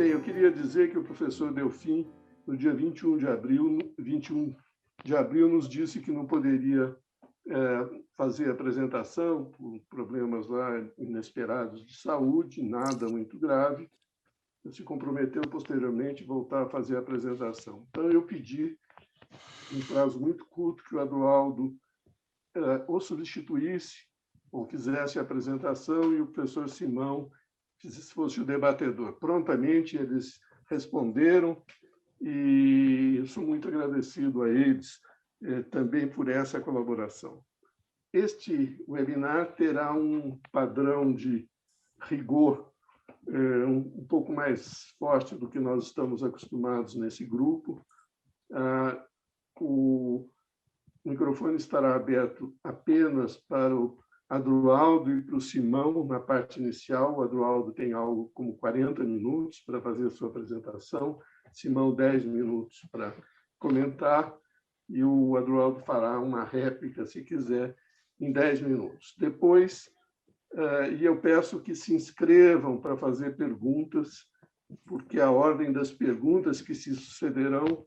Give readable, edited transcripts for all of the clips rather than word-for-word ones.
Bem, eu queria dizer que o professor Delfim, no dia 21 de abril, nos disse que não poderia fazer a apresentação por problemas lá inesperados de saúde, nada muito grave. Ele se comprometeu posteriormente a voltar a fazer a apresentação. Então, eu pedi, em prazo muito curto, que o Adroaldo o substituísse ou fizesse a apresentação e o professor Simão fosse o debatedor. Prontamente, eles responderam e eu sou muito agradecido a eles também por essa colaboração. Este webinar terá um padrão de rigor um pouco mais forte do que nós estamos acostumados nesse grupo. O microfone estará aberto apenas para o Adroaldo e para o Simão na parte inicial. O Adroaldo tem algo como 40 minutos para fazer a sua apresentação, Simão 10 minutos para comentar, e o Adroaldo fará uma réplica, se quiser, em 10 minutos. Depois, e eu peço que se inscrevam para fazer perguntas, porque a ordem das perguntas que se sucederão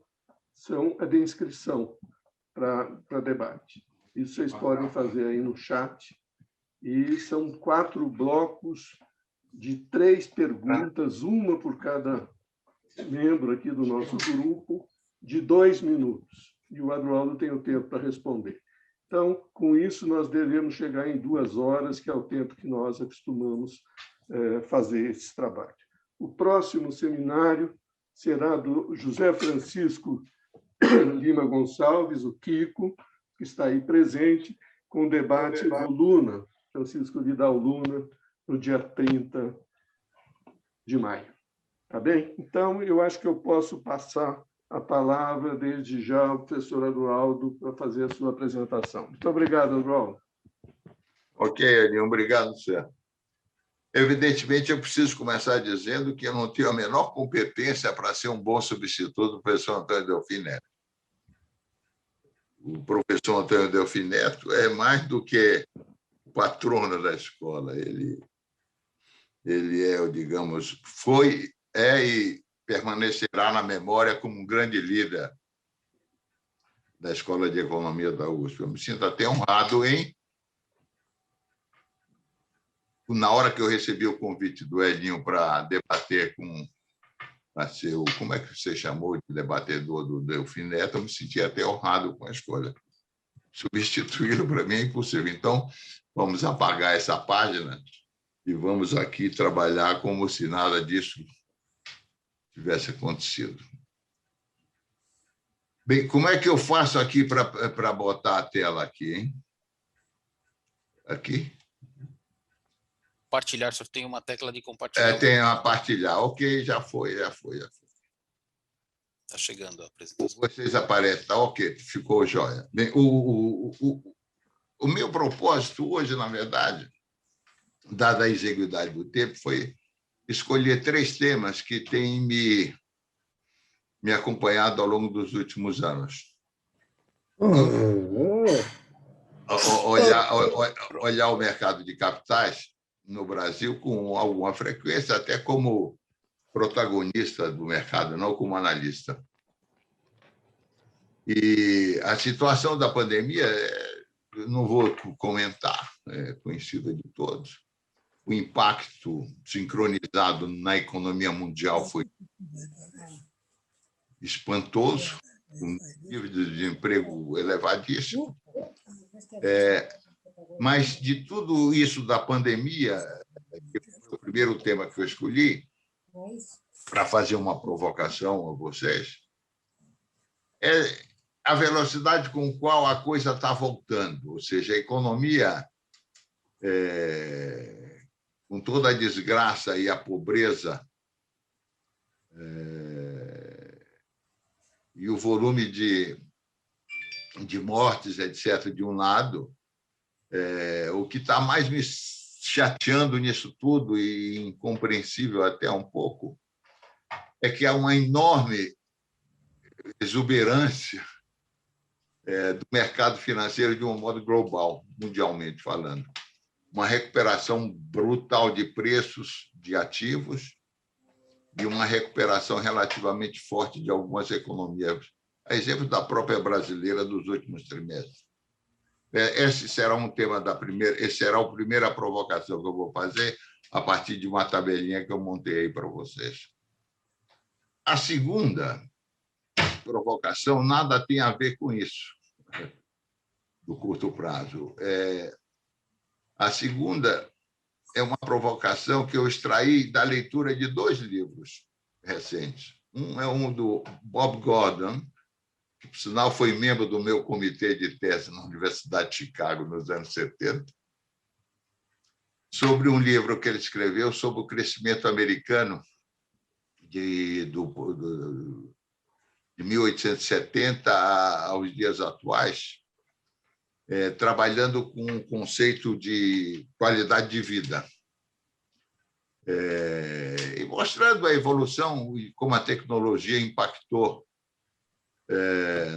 são a de inscrição para debate. Isso vocês podem fazer aí no chat. E são 4 blocos de 3 perguntas, uma por cada membro aqui do nosso grupo, de 2 minutos. E o Adroaldo tem o tempo para responder. Então, com isso, nós devemos chegar em 2 horas, que é o tempo que nós acostumamos fazer esse trabalho. O próximo seminário será do José Francisco Lima Gonçalves, o Kiko, que está aí presente, com o debate do Luna, Francisco Vidal Luna, no dia 30 de maio. Tá bem? Então, eu acho que eu posso passar a palavra desde já ao professor Adroaldo para fazer a sua apresentação. Muito obrigado, Adroaldo. Ok, Elinho, obrigado, Sérgio. Evidentemente, eu preciso começar dizendo que eu não tenho a menor competência para ser um bom substituto do professor Antônio Delfim Neto. O professor Antônio Delfim Neto é mais do que o patrono da escola. Ele é, digamos, foi, e permanecerá na memória como um grande líder da Escola de Economia da USP. Eu me sinto até honrado na hora que eu recebi o convite do Elinho para debater para ser o, como é que você chamou, de debatedor do Delfim Neto, eu me senti até honrado com a escolha. Substituí-lo para mim é impossível. Então, vamos apagar essa página e vamos aqui trabalhar como se nada disso tivesse acontecido. Bem, como é que eu faço aqui para botar a tela aqui, hein? Aqui? Compartilhar, só tem uma tecla de compartilhar. Tem uma partilhar. Ok, já foi. Está chegando a apresentação. Vocês aparecem, tá ok, ficou jóia. Bem, o meu propósito hoje, na verdade, dada a exiguidade do tempo, foi escolher 3 temas que têm me acompanhado ao longo dos últimos anos. Olhar o mercado de capitais no Brasil com alguma frequência, até como protagonista do mercado, não como analista. E a situação da pandemia, não vou comentar, é conhecida de todos. O impacto sincronizado na economia mundial foi espantoso, com nível de desemprego elevadíssimo. Mas, de tudo isso da pandemia, que foi o primeiro tema que eu escolhi, para fazer uma provocação a vocês, é a velocidade com qual a coisa está voltando, ou seja, a economia, com toda a desgraça e a pobreza, e o volume de mortes, etc., de um lado, o que está mais me chateando nisso tudo, e incompreensível até um pouco, é que há uma enorme exuberância do mercado financeiro de um modo global, mundialmente falando. Uma recuperação brutal de preços de ativos de uma recuperação relativamente forte de algumas economias, a exemplo da própria brasileira dos últimos trimestres. Esse será um tema esse será a primeira provocação que eu vou fazer a partir de uma tabelinha que eu montei aí para vocês. A segunda provocação nada tem a ver com isso, do curto prazo. A segunda é uma provocação que eu extraí da leitura de 2 livros recentes. Um é um do Bob Gordon, que, por sinal, foi membro do meu comitê de tese na Universidade de Chicago nos anos 70, sobre um livro que ele escreveu sobre o crescimento americano de 1870 aos dias atuais, trabalhando com o conceito de qualidade de vida, e mostrando a evolução e como a tecnologia impactou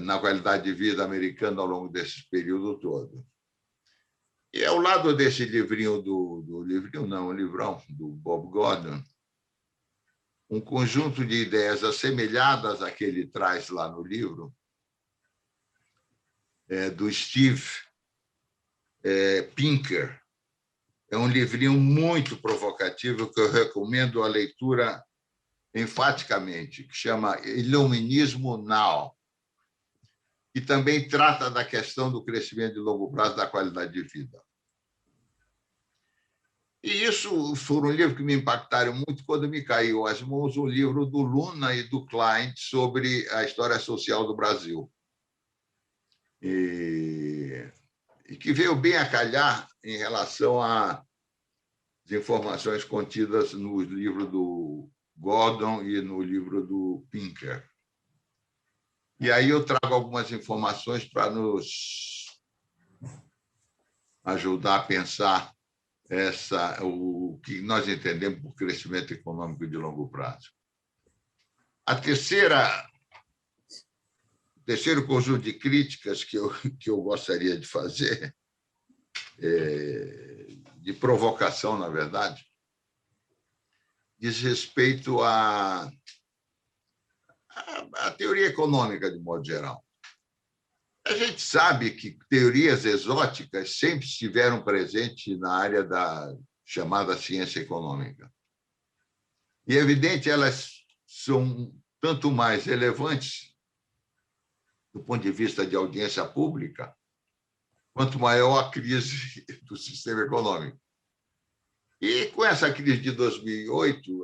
na qualidade de vida americana ao longo desse período todo. E ao lado desse livrinho um livrão do Bob Gordon, um conjunto de ideias assemelhadas a que ele traz lá no livro, do Steve Pinker. É um livrinho muito provocativo que eu recomendo a leitura enfaticamente, que chama Iluminismo Now, que também trata da questão do crescimento de longo prazo da qualidade de vida. E isso foi um livro que me impactaram muito quando me caiu às mãos o livro do Luna e do Klein sobre a história social do Brasil. E que veio bem a calhar em relação às informações contidas no livro do Gordon e no livro do Pinker. E aí eu trago algumas informações para nos ajudar a pensar o que nós entendemos por crescimento econômico de longo prazo. O terceiro conjunto de críticas que eu gostaria de fazer, de provocação, na verdade, diz respeito à teoria econômica, de modo geral. A gente sabe que teorias exóticas sempre estiveram presentes na área da chamada ciência econômica. E, é evidente, elas são tanto mais relevantes do ponto de vista de audiência pública, quanto maior a crise do sistema econômico. E, com essa crise de 2008,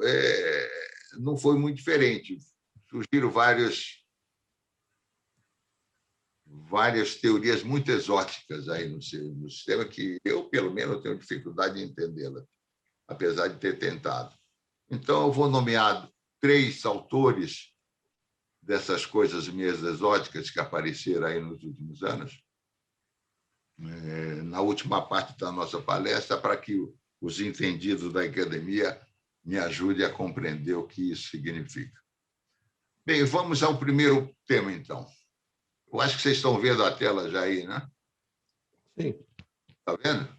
não foi muito diferente. Surgiram várias teorias muito exóticas aí no sistema que eu, pelo menos, tenho dificuldade de entendê-la, apesar de ter tentado. Então, eu vou nomear 3 autores dessas coisas minhas exóticas que apareceram aí nos últimos anos, na última parte da nossa palestra, para que os entendidos da academia me ajudem a compreender o que isso significa. Bem, vamos ao primeiro tema, então. Eu acho que vocês estão vendo a tela já aí, né? Sim. Está vendo?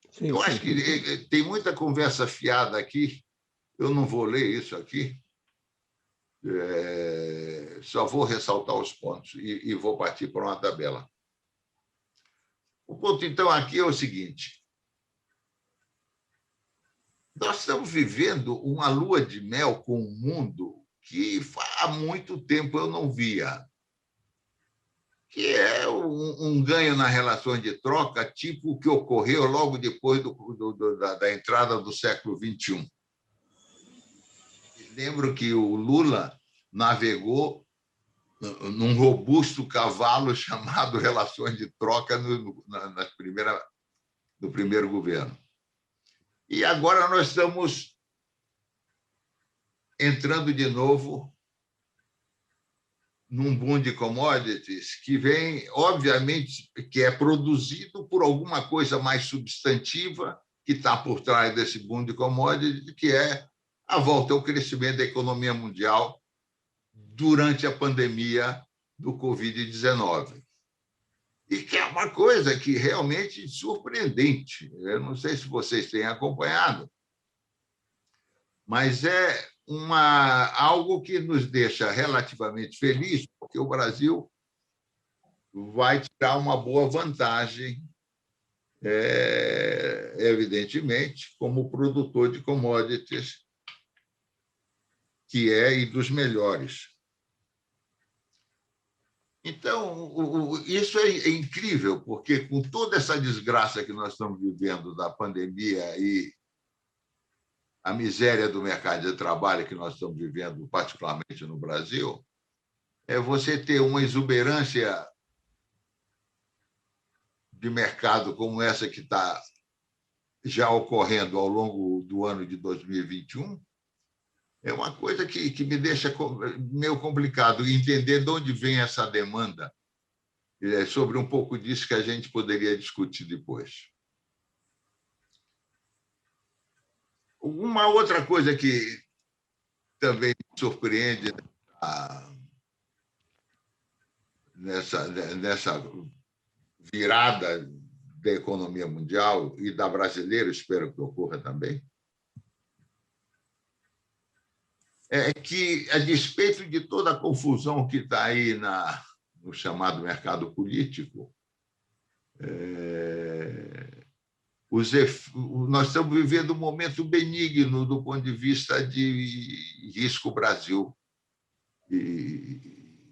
Sim, eu acho que tem muita conversa fiada aqui. Eu não vou ler isso aqui. Só vou ressaltar os pontos e vou partir para uma tabela. O ponto, então, aqui é o seguinte. Nós estamos vivendo uma lua de mel com um mundo que há muito tempo eu não via, que é um ganho nas relações de troca, tipo o que ocorreu logo depois da entrada do século XXI. Lembro que o Lula navegou num robusto cavalo chamado relações de troca no primeiro governo. E agora nós estamos entrando de novo num boom de commodities que vem, obviamente, que é produzido por alguma coisa mais substantiva que está por trás desse boom de commodities, que é a volta ao crescimento da economia mundial durante a pandemia do Covid-19. E que é uma coisa que realmente surpreendente. Eu não sei se vocês têm acompanhado, mas algo que nos deixa relativamente felizes, porque o Brasil vai tirar uma boa vantagem, evidentemente, como produtor de commodities, que é e dos melhores. Então, isso é incrível, porque com toda essa desgraça que nós estamos vivendo da pandemia e a miséria do mercado de trabalho que nós estamos vivendo, particularmente no Brasil, é você ter uma exuberância de mercado como essa que está já ocorrendo ao longo do ano de 2021, é uma coisa que me deixa meio complicado entender de onde vem essa demanda. É sobre um pouco disso que a gente poderia discutir depois. Uma outra coisa que também me surpreende nessa virada da economia mundial e da brasileira, espero que ocorra também, é que, a despeito de toda a confusão que está aí no chamado mercado político, nós estamos vivendo um momento benigno do ponto de vista de risco Brasil. E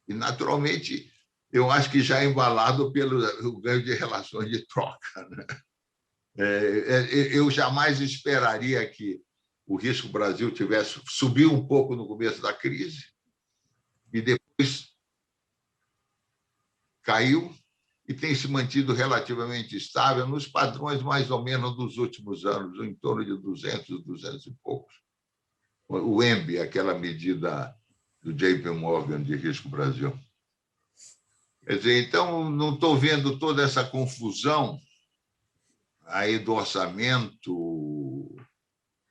naturalmente, eu acho que já embalado pelo ganho de relações de troca, né? Eu jamais esperaria que o risco Brasil subiu um pouco no começo da crise e depois caiu e tem se mantido relativamente estável nos padrões mais ou menos dos últimos anos, em torno de 200 e poucos. O EMB, aquela medida do JP Morgan de risco Brasil. Quer dizer, então, não estou vendo toda essa confusão aí do orçamento,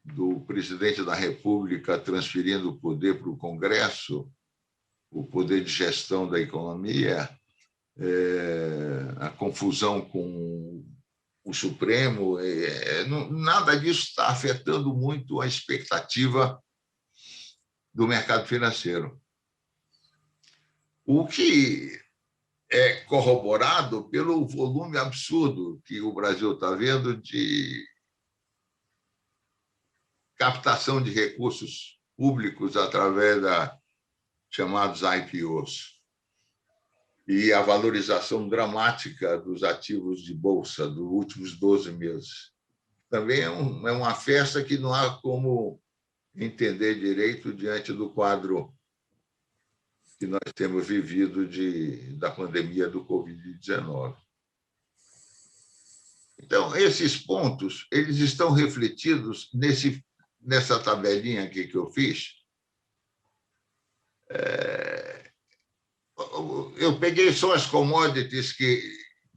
do presidente da República transferindo o poder para o Congresso, o poder de gestão da economia, a confusão com o Supremo, nada disso está afetando muito a expectativa do mercado financeiro. O que é corroborado pelo volume absurdo que o Brasil está vendo de captação de recursos públicos através da chamados IPOs e a valorização dramática dos ativos de bolsa dos últimos 12 meses. Também é uma festa que não há como entender direito diante do quadro que nós temos vivido da pandemia do Covid-19. Então, esses pontos eles estão refletidos nessa tabelinha aqui que eu fiz. Eu peguei só as commodities que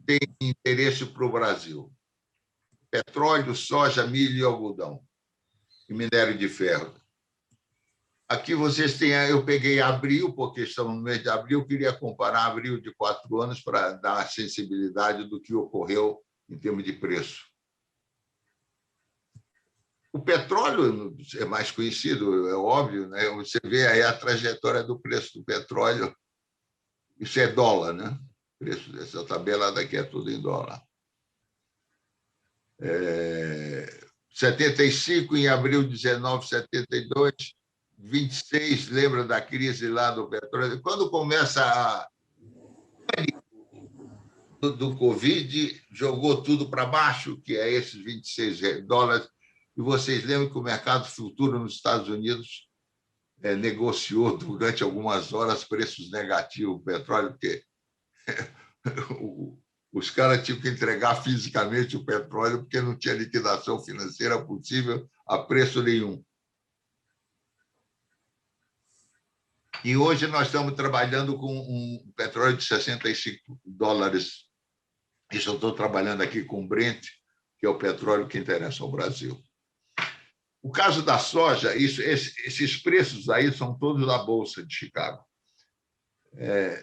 têm interesse para o Brasil: petróleo, soja, milho e algodão, e minério de ferro. Aqui vocês têm, eu peguei abril, porque estamos no mês de abril, queria comparar abril de 4 anos para dar a sensibilidade do que ocorreu em termos de preço. O petróleo é mais conhecido, é óbvio, né? Você vê aí a trajetória do preço do petróleo, isso é dólar, né? O preço dessa tabela daqui é tudo em dólar. 75 em abril, 19, 72, 26, lembra da crise lá do petróleo? Quando começa do Covid, jogou tudo para baixo, que é esses 26 dólares, e vocês lembram que o mercado futuro nos Estados Unidos negociou durante algumas horas preços negativos do petróleo, porque os caras tinham que entregar fisicamente o petróleo porque não tinha liquidação financeira possível a preço nenhum. E hoje nós estamos trabalhando com um petróleo de 65 dólares. Isso eu estou trabalhando aqui com o Brent, que é o petróleo que interessa ao Brasil. O caso da soja, esses preços aí são todos da Bolsa de Chicago.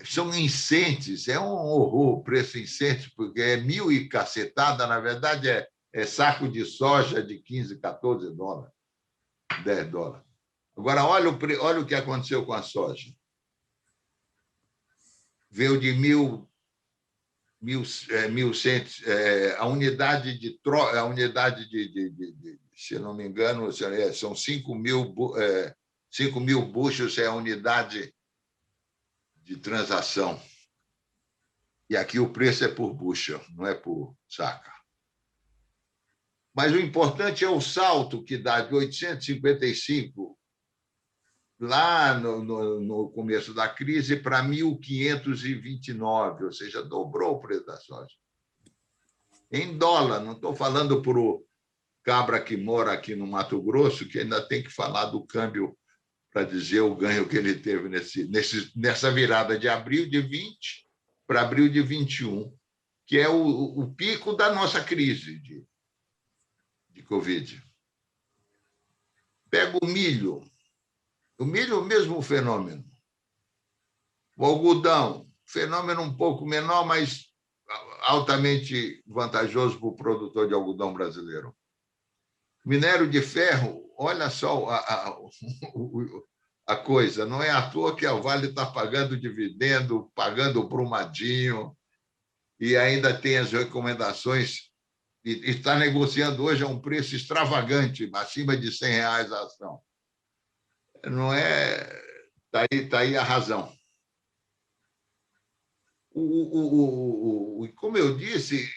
São incêndios, é um horror o preço incêndio, porque é 1.000 e cacetada, na verdade é saco de soja de 15, 14 dólares, 10 dólares. Agora, olha o que aconteceu com a soja. Veio de 1.100, a unidade de se não me engano, são 5.000 bushels é a unidade de transação. E aqui o preço é por bushel, não é por saca. Mas o importante é o salto que dá de 855 lá no começo da crise para 1.529, ou seja, dobrou o preço da soja. Em dólar, não estou falando para o cabra que mora aqui no Mato Grosso, que ainda tem que falar do câmbio para dizer o ganho que ele teve nessa virada de abril de 20 para abril de 21, que é o pico da nossa crise de Covid. Pega o milho é o mesmo fenômeno. O algodão, fenômeno um pouco menor, mas altamente vantajoso para o produtor de algodão brasileiro. Minério de ferro, olha só a coisa, não é à toa que a Vale está pagando dividendo, pagando Brumadinho, e ainda tem as recomendações, e está negociando hoje a um preço extravagante, acima de R$100 a ação. Não é... Está aí a razão. Como eu disse,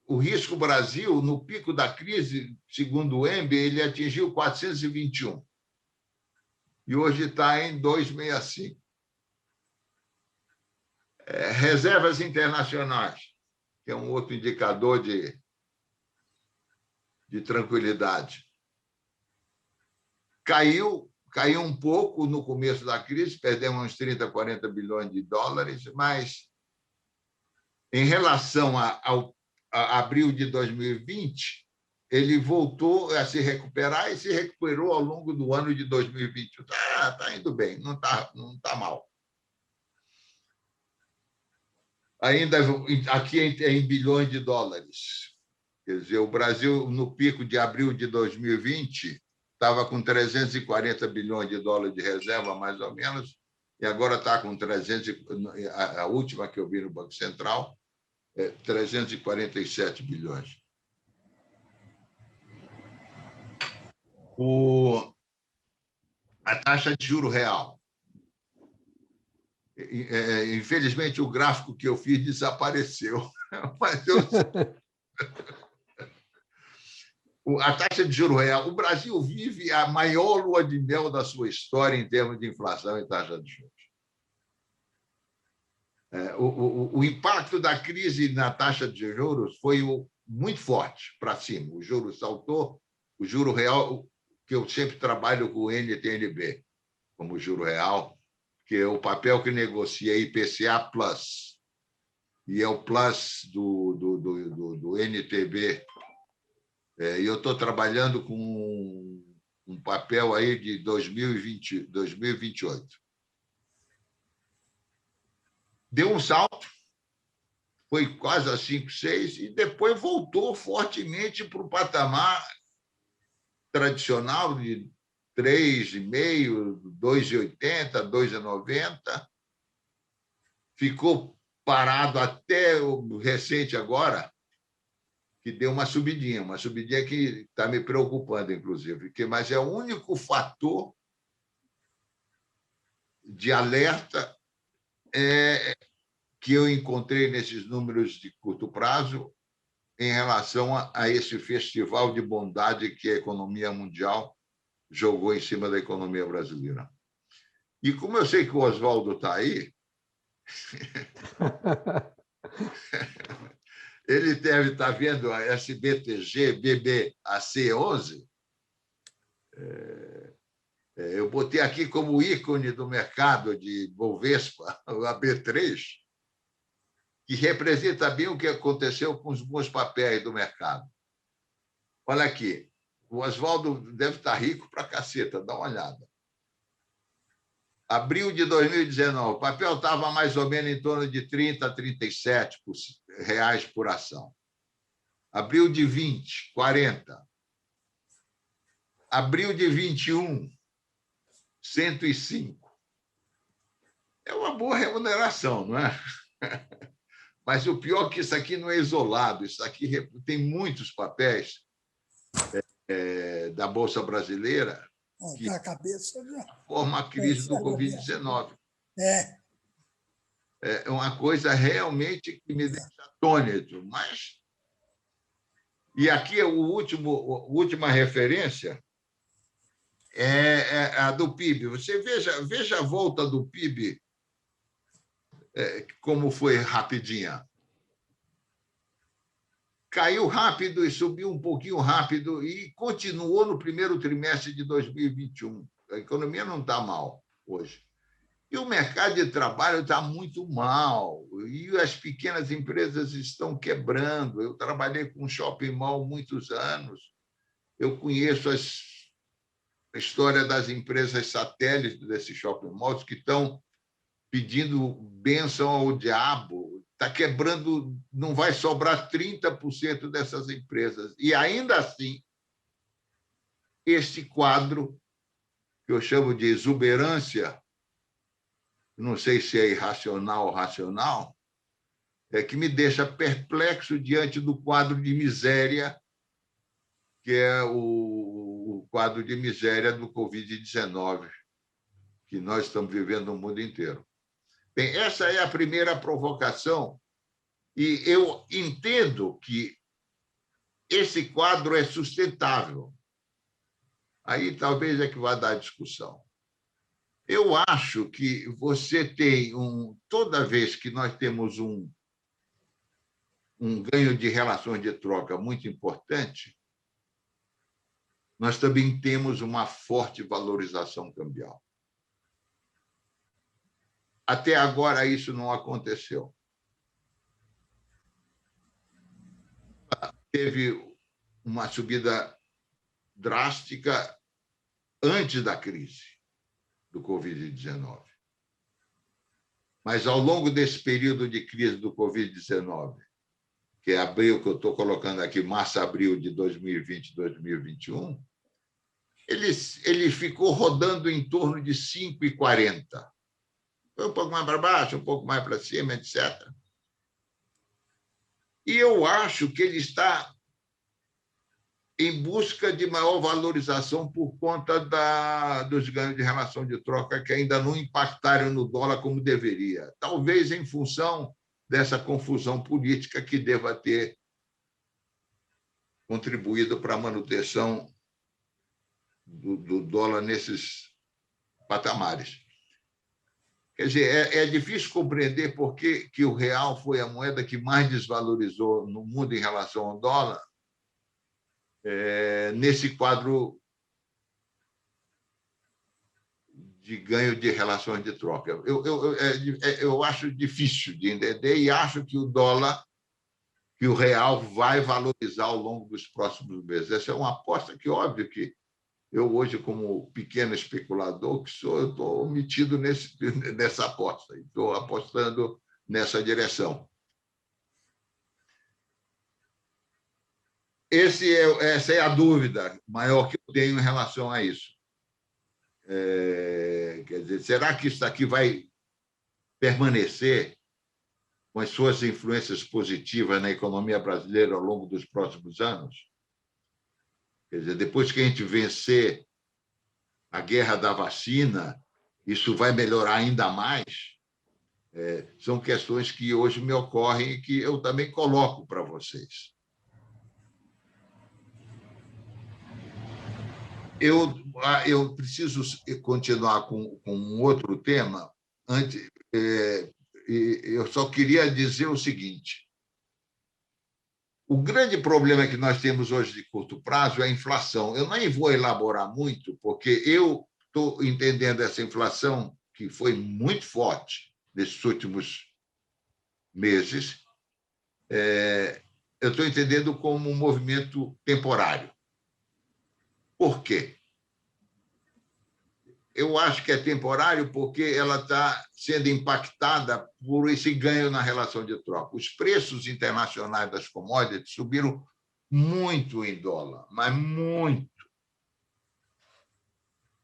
o risco Brasil, no pico da crise, segundo o ENB, ele atingiu 421. E hoje está em 265. Reservas internacionais, que é um outro indicador de tranquilidade. Caiu um pouco no começo da crise, perdemos uns 30, 40 bilhões de dólares, mas em relação a abril de 2020, ele voltou a se recuperar e se recuperou ao longo do ano de 2021. Está indo bem, não tá mal. Ainda aqui em bilhões de dólares. Quer dizer, o Brasil, no pico de abril de 2020, estava com 340 bilhões de dólares de reserva, mais ou menos, e agora está com 300, a última que eu vi no Banco Central, 347 bilhões. A taxa de juro real. Infelizmente, o gráfico que eu fiz desapareceu. Mas a taxa de juro real. O Brasil vive a maior lua de mel da sua história em termos de inflação e taxa de juros. O impacto da crise na taxa de juros foi muito forte para cima. O juro saltou, o juro real, que eu sempre trabalho com o NTNB como juro real, que é o papel que negocia IPCA+, e é o plus do NTB. E eu estou trabalhando com um papel aí de 2028. Deu um salto, foi quase a 5, 6, e depois voltou fortemente para o patamar tradicional de 3,5, 2,80, 2,90. Ficou parado até o recente agora, que deu uma subidinha que está me preocupando, inclusive, mas é o único fator de alerta que eu encontrei nesses números de curto prazo em relação a esse festival de bondade que a economia mundial jogou em cima da economia brasileira. E como eu sei que o Oswaldo está aí, ele deve estar vendo a SBTG BBAC11. Eu botei aqui como ícone do mercado de Bovespa, a B3, que representa bem o que aconteceu com os bons papéis do mercado. Olha aqui, o Oswaldo deve estar rico para caceta, dá uma olhada. Abril de 2019, o papel estava mais ou menos em torno de 30 a 37 reais por ação. Abril de 20, 40. Abril de 21, 105. É uma boa remuneração, não é? Mas o pior é que isso aqui não é isolado, isso aqui tem muitos papéis da Bolsa Brasileira que a cabeça já formam a crise do Covid-19. É. É uma coisa realmente que me deixa atônito. Mas... E aqui a última referência é a do PIB. Você veja a volta do PIB, como foi rapidinha. Caiu rápido e subiu um pouquinho rápido e continuou no primeiro trimestre de 2021. A economia não está mal hoje. E o mercado de trabalho está muito mal. E as pequenas empresas estão quebrando. Eu trabalhei com shopping mall muitos anos. Eu conheço a história das empresas satélites desses shopping malls que estão pedindo bênção ao diabo. Está quebrando, não vai sobrar 30% dessas empresas. E, ainda assim, este quadro, que eu chamo de exuberância, não sei se é irracional ou racional, é que me deixa perplexo diante do quadro de miséria, que é o quadro de miséria do Covid-19, que nós estamos vivendo no mundo inteiro. Bem, essa é a primeira provocação, e eu entendo que esse quadro é sustentável. Aí talvez é que vai dar discussão. Eu acho que você tem toda vez que nós temos um ganho de relações de troca muito importante, nós também temos uma forte valorização cambial. Até agora, isso não aconteceu. Teve uma subida drástica antes da crise do Covid-19. Mas, ao longo desse período de crise do Covid-19, que é abril, que eu estou colocando aqui, março, abril de 2020 e 2021, ele ficou rodando em torno de 5,40. Foi um pouco mais para baixo, um pouco mais para cima, etc. E eu acho que ele está em busca de maior valorização por conta dos ganhos de relação de troca que ainda não impactaram no dólar como deveria. Talvez em função dessa confusão política que deva ter contribuído para a manutenção do dólar nesses patamares. Quer dizer, é difícil compreender por que o real foi a moeda que mais desvalorizou no mundo em relação ao dólar, nesse quadro de ganho de relações de troca. Eu acho difícil de entender e acho que o dólar, que o real vai valorizar ao longo dos próximos meses. Essa é uma aposta que, óbvio, que eu hoje, como pequeno especulador que sou, eu estou metido nessa aposta, estou apostando nessa direção. Essa é a dúvida maior que eu tenho em relação a isso. Quer dizer, será que isso aqui vai permanecer com as suas influências positivas na economia brasileira ao longo dos próximos anos? Quer dizer, depois que a gente vencer a guerra da vacina, isso vai melhorar ainda mais? São questões que hoje me ocorrem e que eu também coloco para vocês. Eu preciso continuar com um outro tema. Antes, eu só queria dizer o seguinte: o grande problema que nós temos hoje de curto prazo é a inflação. Eu nem vou elaborar muito, porque eu estou entendendo essa inflação, que foi muito forte nesses últimos meses, eu estou entendendo como um movimento temporário. Por quê? Eu acho que é temporário porque ela está sendo impactada por esse ganho na relação de troca. Os preços internacionais das commodities subiram muito em dólar, mas muito.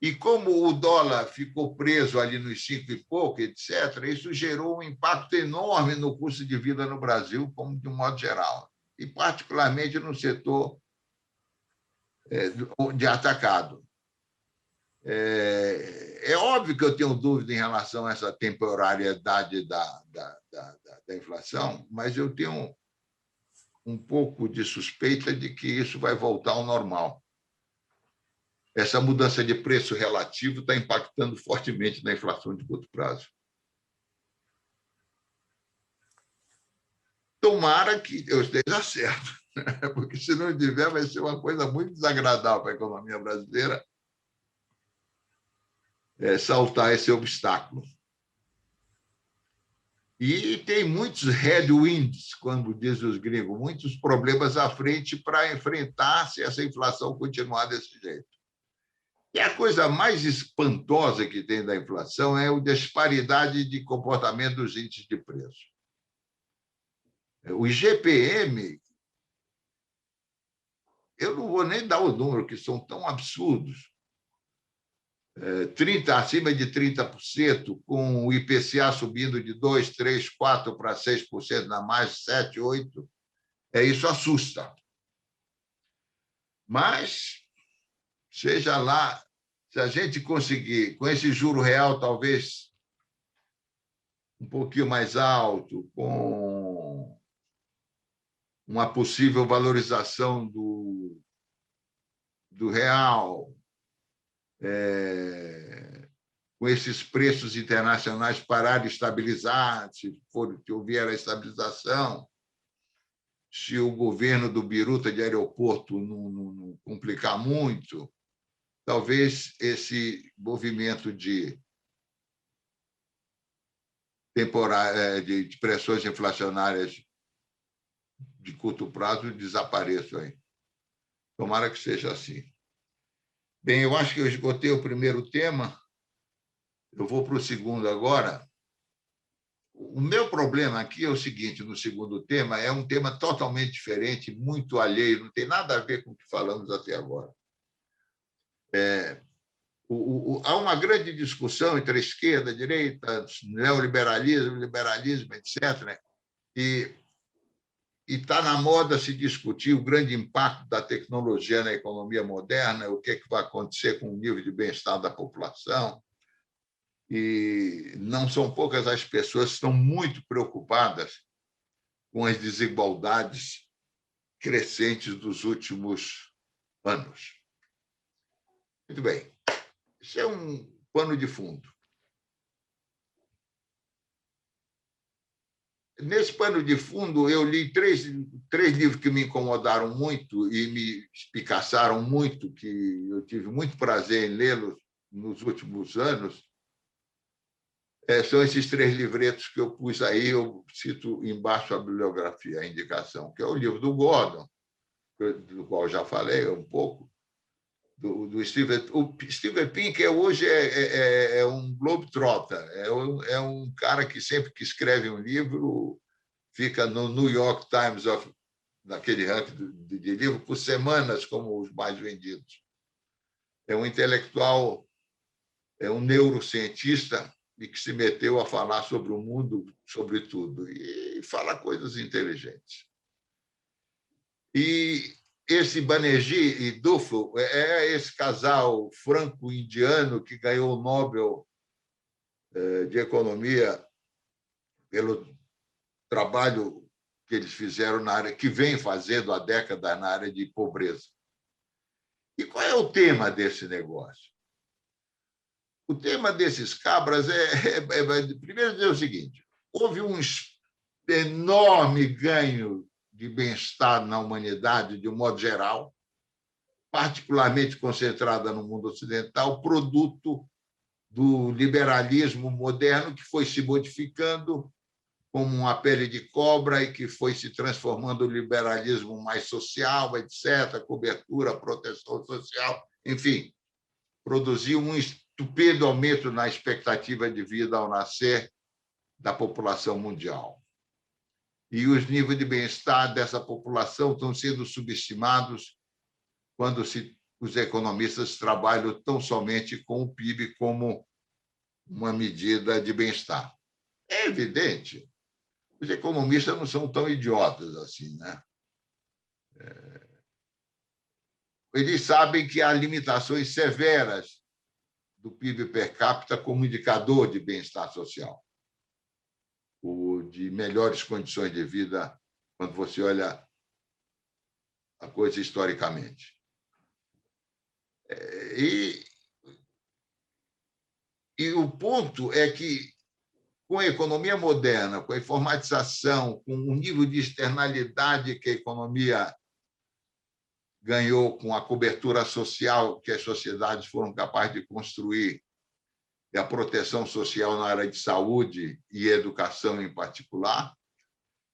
E como o dólar ficou preso ali nos 5 e pouco, etc., isso gerou um impacto enorme no custo de vida no Brasil, como de um modo geral, e particularmente no setor de atacado. É óbvio que eu tenho dúvida em relação a essa temporariedade da inflação, mas eu tenho um pouco de suspeita de que isso vai voltar ao normal. Essa mudança de preço relativo está impactando fortemente na inflação de curto prazo. Tomara que eu esteja certo, porque se não tiver, vai ser uma coisa muito desagradável para a economia brasileira saltar esse obstáculo. E tem muitos headwinds, como dizem os gringos, muitos problemas à frente para enfrentar se essa inflação continuar desse jeito. E a coisa mais espantosa que tem da inflação é a disparidade de comportamento dos índices de preço. O IGPM, eu não vou nem dar o número, que são tão absurdos, acima de 30%, com o IPCA subindo de 2%, 3%, 4% para 6%, na mais 7%, 8%, isso assusta. Mas, seja lá, se a gente conseguir, com esse juro real talvez um pouquinho mais alto, com uma possível valorização do real, com esses preços internacionais parar de estabilizar, se houver a estabilização, se o governo do Biruta de aeroporto não complicar muito, talvez esse movimento de pressões inflacionárias de curto prazo desapareçam aí. Tomara que seja assim. Bem, eu acho que eu esgotei o primeiro tema. Eu vou para o segundo agora. O meu problema aqui é o seguinte, no segundo tema, é um tema totalmente diferente, muito alheio, não tem nada a ver com o que falamos até agora. Há uma grande discussão entre a esquerda, a direita, neoliberalismo, liberalismo, etc., né? E está na moda se discutir o grande impacto da tecnologia na economia moderna, o que é que vai acontecer com o nível de bem-estar da população. E não são poucas as pessoas que estão muito preocupadas com as desigualdades crescentes dos últimos anos. Muito bem. Isso é um pano de fundo. Nesse pano de fundo, eu li três livros que me incomodaram muito e me espicaçaram muito, que eu tive muito prazer em lê-los nos últimos anos. São esses 3 livretos que eu pus aí, eu cito embaixo a bibliografia, a indicação, que é o livro do Gordon, do qual já falei um pouco, do Steven. O Steven Pinker hoje é um globetrotter, é um cara que sempre que escreve um livro fica no New York Times, naquele ranking de livro, por semanas como os mais vendidos. É um intelectual, é um neurocientista e que se meteu a falar sobre o mundo, sobre tudo, e fala coisas inteligentes. E esse Banerjee e Duflo é esse casal franco-indiano que ganhou o Nobel de Economia pelo trabalho que eles fizeram na área, que vem fazendo há décadas na área de pobreza. E qual é o tema desse negócio? O tema desses cabras primeiro dizer o seguinte: houve um enorme ganho de bem-estar na humanidade, de um modo geral, particularmente concentrada no mundo ocidental, produto do liberalismo moderno que foi se modificando como uma pele de cobra e que foi se transformando no liberalismo mais social, etc., cobertura, proteção social, enfim, produziu um estupendo aumento na expectativa de vida ao nascer da população mundial. E os níveis de bem-estar dessa população estão sendo subestimados quando se os economistas trabalham tão somente com o PIB como uma medida de bem-estar. É evidente, os economistas não são tão idiotas assim, né? Eles sabem que há limitações severas do PIB per capita como indicador de bem-estar social, ou de melhores condições de vida, quando você olha a coisa historicamente. E o ponto é que, com a economia moderna, com a informatização, com o nível de externalidade que a economia ganhou, com a cobertura social que as sociedades foram capazes de construir, e a proteção social na área de saúde e educação em particular,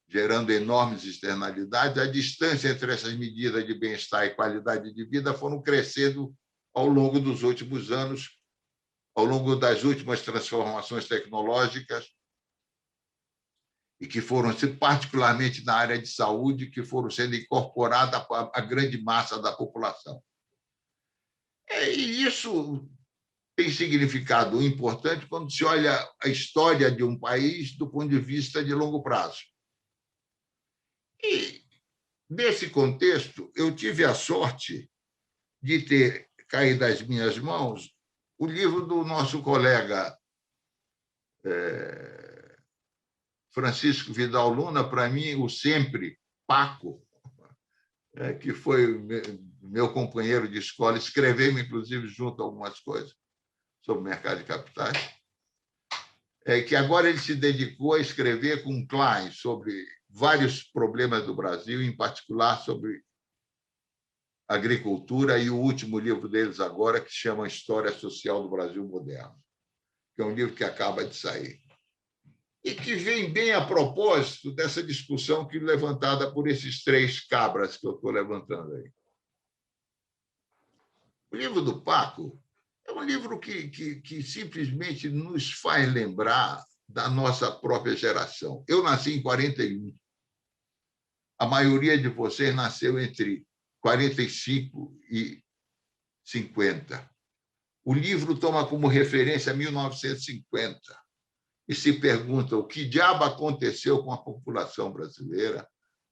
gerando enormes externalidades, a distância entre essas medidas de bem-estar e qualidade de vida foram crescendo ao longo dos últimos anos, ao longo das últimas transformações tecnológicas, e que foram, particularmente na área de saúde, que foram sendo incorporadas à grande massa da população. E isso tem significado importante quando se olha a história de um país do ponto de vista de longo prazo. E, nesse contexto, eu tive a sorte de ter caído das minhas mãos o livro do nosso colega Francisco Vidal Luna, para mim, o sempre Paco, que foi meu companheiro de escola, escreveu, inclusive, junto a algumas coisas sobre o mercado de capitais, que agora ele se dedicou a escrever com Klein sobre vários problemas do Brasil, em particular sobre agricultura, e o último livro deles agora, que se chama História Social do Brasil Moderno, que é um livro que acaba de sair, e que vem bem a propósito dessa discussão que levantada por esses três cabras que eu estou levantando aí. O livro do Paco é um livro que simplesmente nos faz lembrar da nossa própria geração. Eu nasci em 41. A maioria de vocês nasceu entre 45 e 50. O livro toma como referência 1950 e se pergunta o que diabo aconteceu com a população brasileira,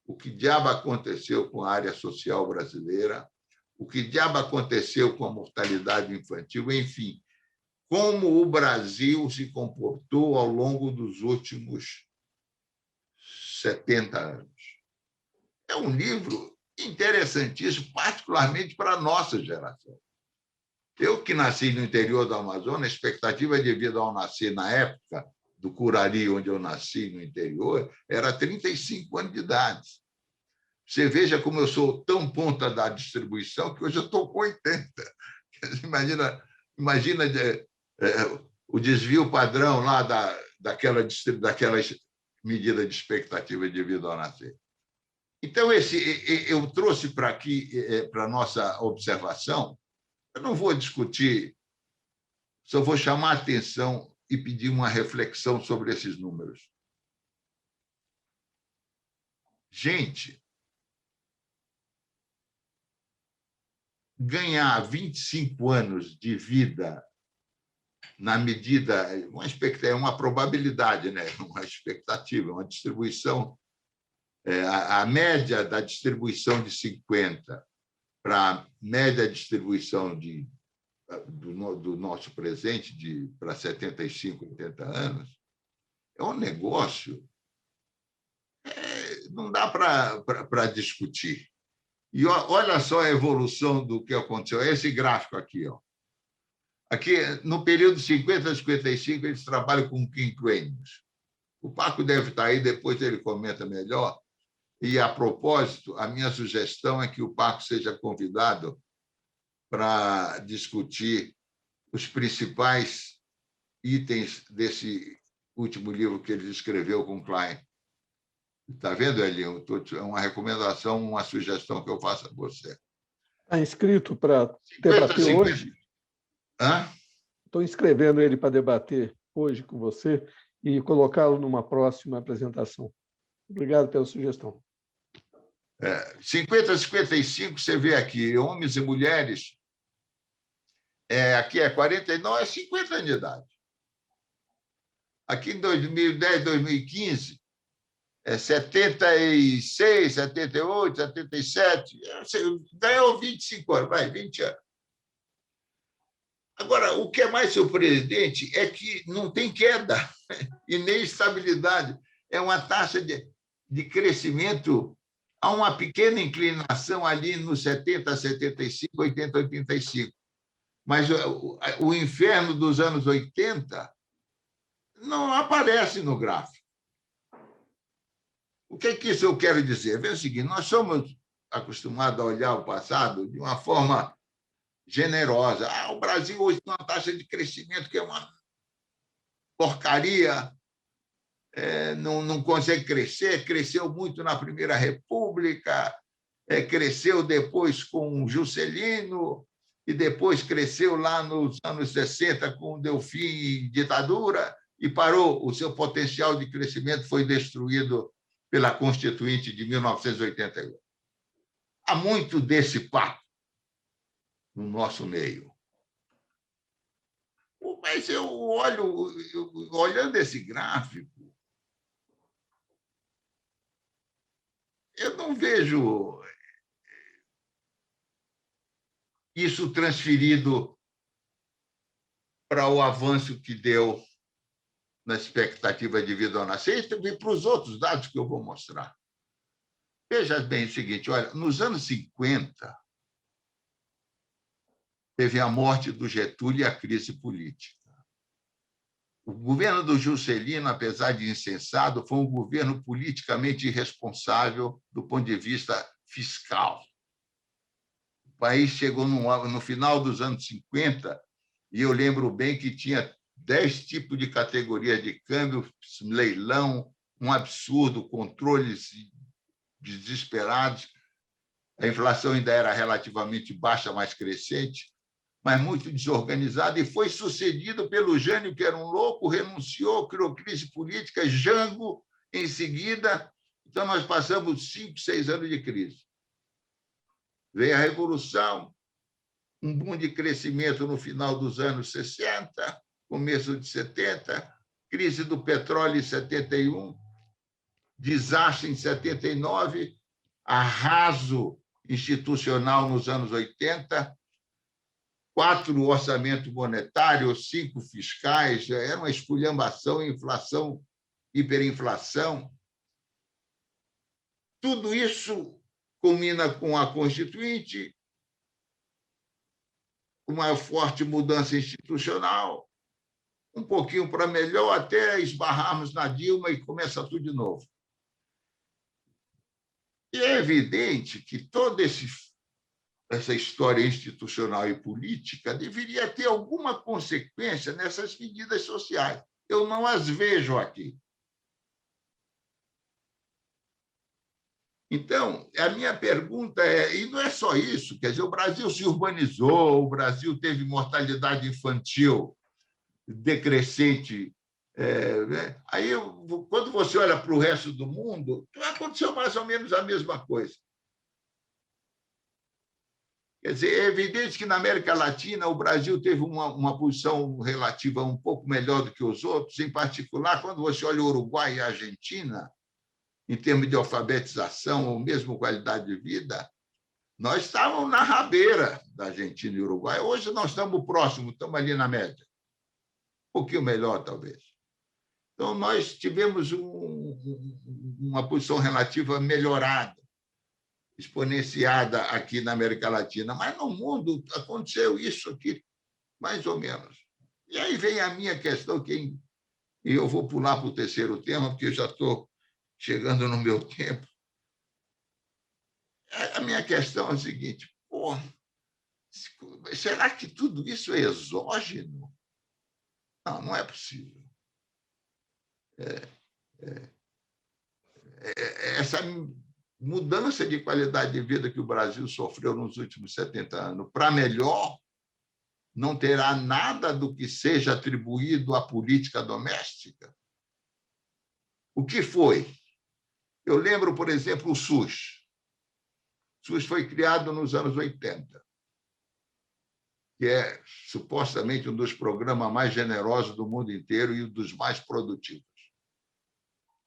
o que diabo aconteceu com a área social brasileira, o que diabo aconteceu com a mortalidade infantil, enfim, como o Brasil se comportou ao longo dos últimos 70 anos. É um livro interessantíssimo, particularmente para a nossa geração. Eu, que nasci no interior do Amazonas, a expectativa de vida ao nascer na época do Curari, onde eu nasci no interior, era 35 anos de idade. Você veja como eu sou tão ponta da distribuição que hoje eu estou com 80. Imagina o desvio padrão lá daquela medida de expectativa de vida ao nascer. Então, eu trouxe para aqui, para a nossa observação, eu não vou discutir, só vou chamar a atenção e pedir uma reflexão sobre esses números. Gente, ganhar 25 anos de vida na medida... É uma probabilidade, né? Uma expectativa, uma distribuição. A média da distribuição de 50 para a média distribuição do nosso presente para 75, 80 anos é um negócio não dá para discutir. E olha só a evolução do que aconteceu. Esse gráfico aqui. Aqui, no período 50 a 55, eles trabalham com quinquênios. O Paco deve estar aí, depois ele comenta melhor. E, a propósito, a minha sugestão é que o Paco seja convidado para discutir os principais itens desse último livro que ele escreveu com Klein. Está vendo, Elinho? É uma recomendação, uma sugestão que eu faço a você. Está inscrito para debater hoje? Estou inscrevendo ele para debater hoje com você e colocá-lo numa próxima apresentação. Obrigado pela sugestão. 50 a 55, você vê aqui, homens e mulheres aqui é 49, é 50 anos de idade. Aqui em 2010, 2015, é 76, 78, 77. Ganhou 25 anos, vai, 20 anos. Agora, o que é mais surpreendente é que não tem queda e nem estabilidade. É uma taxa de crescimento, há uma pequena inclinação ali nos 70, 75, 80, 85. Mas o inferno dos anos 80 não aparece no gráfico. O que isso eu quero dizer? Veja o seguinte, nós somos acostumados a olhar o passado de uma forma generosa. O Brasil hoje tem uma taxa de crescimento que é uma porcaria, não consegue crescer, cresceu muito na Primeira República, cresceu depois com Juscelino, e depois cresceu lá nos anos 60 com Delfim e ditadura, e parou. O seu potencial de crescimento foi destruído pela Constituinte de 1988. Há muito desse papo no nosso meio. Mas olhando esse gráfico, eu não vejo isso transferido para o avanço que deu na expectativa de vida ao nascer e para os outros dados que eu vou mostrar. Veja bem o seguinte, olha, nos anos 50, teve a morte do Getúlio e a crise política. O governo do Juscelino, apesar de insensado, foi um governo politicamente irresponsável do ponto de vista fiscal. O país chegou no final dos anos 50, e eu lembro bem que tinha 10 tipos de categorias de câmbio, leilão, um absurdo, controles desesperados. A inflação ainda era relativamente baixa, mas crescente, mas muito desorganizada, e foi sucedido pelo Jânio, que era um louco, renunciou, criou crise política, Jango em seguida. Então, nós passamos 5, 6 anos de crise. Veio a Revolução, um boom de crescimento no final dos anos 60, começo de 70, crise do petróleo em 71, desastre em 79, arraso institucional nos anos 80, 4 orçamentos monetários, 5 fiscais, era uma esculhambação, inflação, hiperinflação. Tudo isso culmina com a Constituinte, uma forte mudança institucional, um pouquinho para melhor, até esbarrarmos na Dilma e começa tudo de novo. E é evidente que toda essa história institucional e política deveria ter alguma consequência nessas medidas sociais. Eu não as vejo aqui. Então, a minha pergunta e não é só isso, quer dizer, o Brasil se urbanizou, o Brasil teve mortalidade infantil decrescente. Aí, quando você olha para o resto do mundo, aconteceu mais ou menos a mesma coisa. Quer dizer, é evidente que na América Latina o Brasil teve uma posição relativa um pouco melhor do que os outros, em particular, quando você olha o Uruguai e a Argentina, em termos de alfabetização ou mesmo qualidade de vida, nós estávamos na rabeira da Argentina e Uruguai. Hoje nós estamos próximos, estamos ali na média. Um pouquinho melhor, talvez. Então, nós tivemos uma posição relativa melhorada, exponenciada aqui na América Latina. Mas no mundo aconteceu isso aqui, mais ou menos. E aí vem a minha questão, e eu vou pular para o terceiro tema, porque eu já estou chegando no meu tempo. A minha questão é a seguinte: será que tudo isso é exógeno? Não, não é possível. Essa mudança de qualidade de vida que o Brasil sofreu nos últimos 70 anos, para melhor, não terá nada do que seja atribuído à política doméstica? O que foi? Eu lembro, por exemplo, o SUS. O SUS foi criado nos anos 80. que é supostamente um dos programas mais generosos do mundo inteiro e um dos mais produtivos.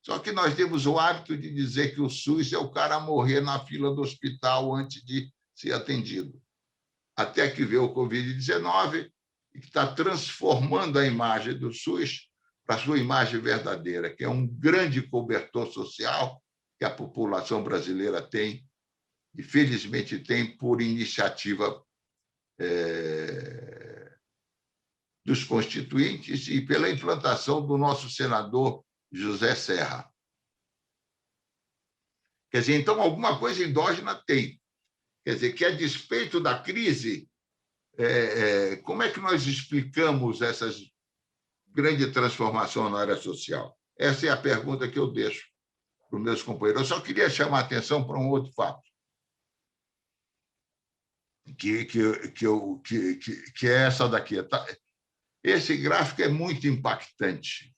Só que nós temos o hábito de dizer que o SUS é o cara morrer na fila do hospital antes de ser atendido. Até que veio o Covid-19 e que está transformando a imagem do SUS para a sua imagem verdadeira, que é um grande cobertor social que a população brasileira tem, e felizmente tem por iniciativa dos constituintes e pela implantação do nosso senador José Serra. Quer dizer, então, alguma coisa endógena tem. Quer dizer, que a despeito da crise, como é que nós explicamos essas grandes transformações na área social? Essa é a pergunta que eu deixo para os meus companheiros. Eu só queria chamar a atenção para um outro fato, que é essa daqui. Esse gráfico é muito impactante.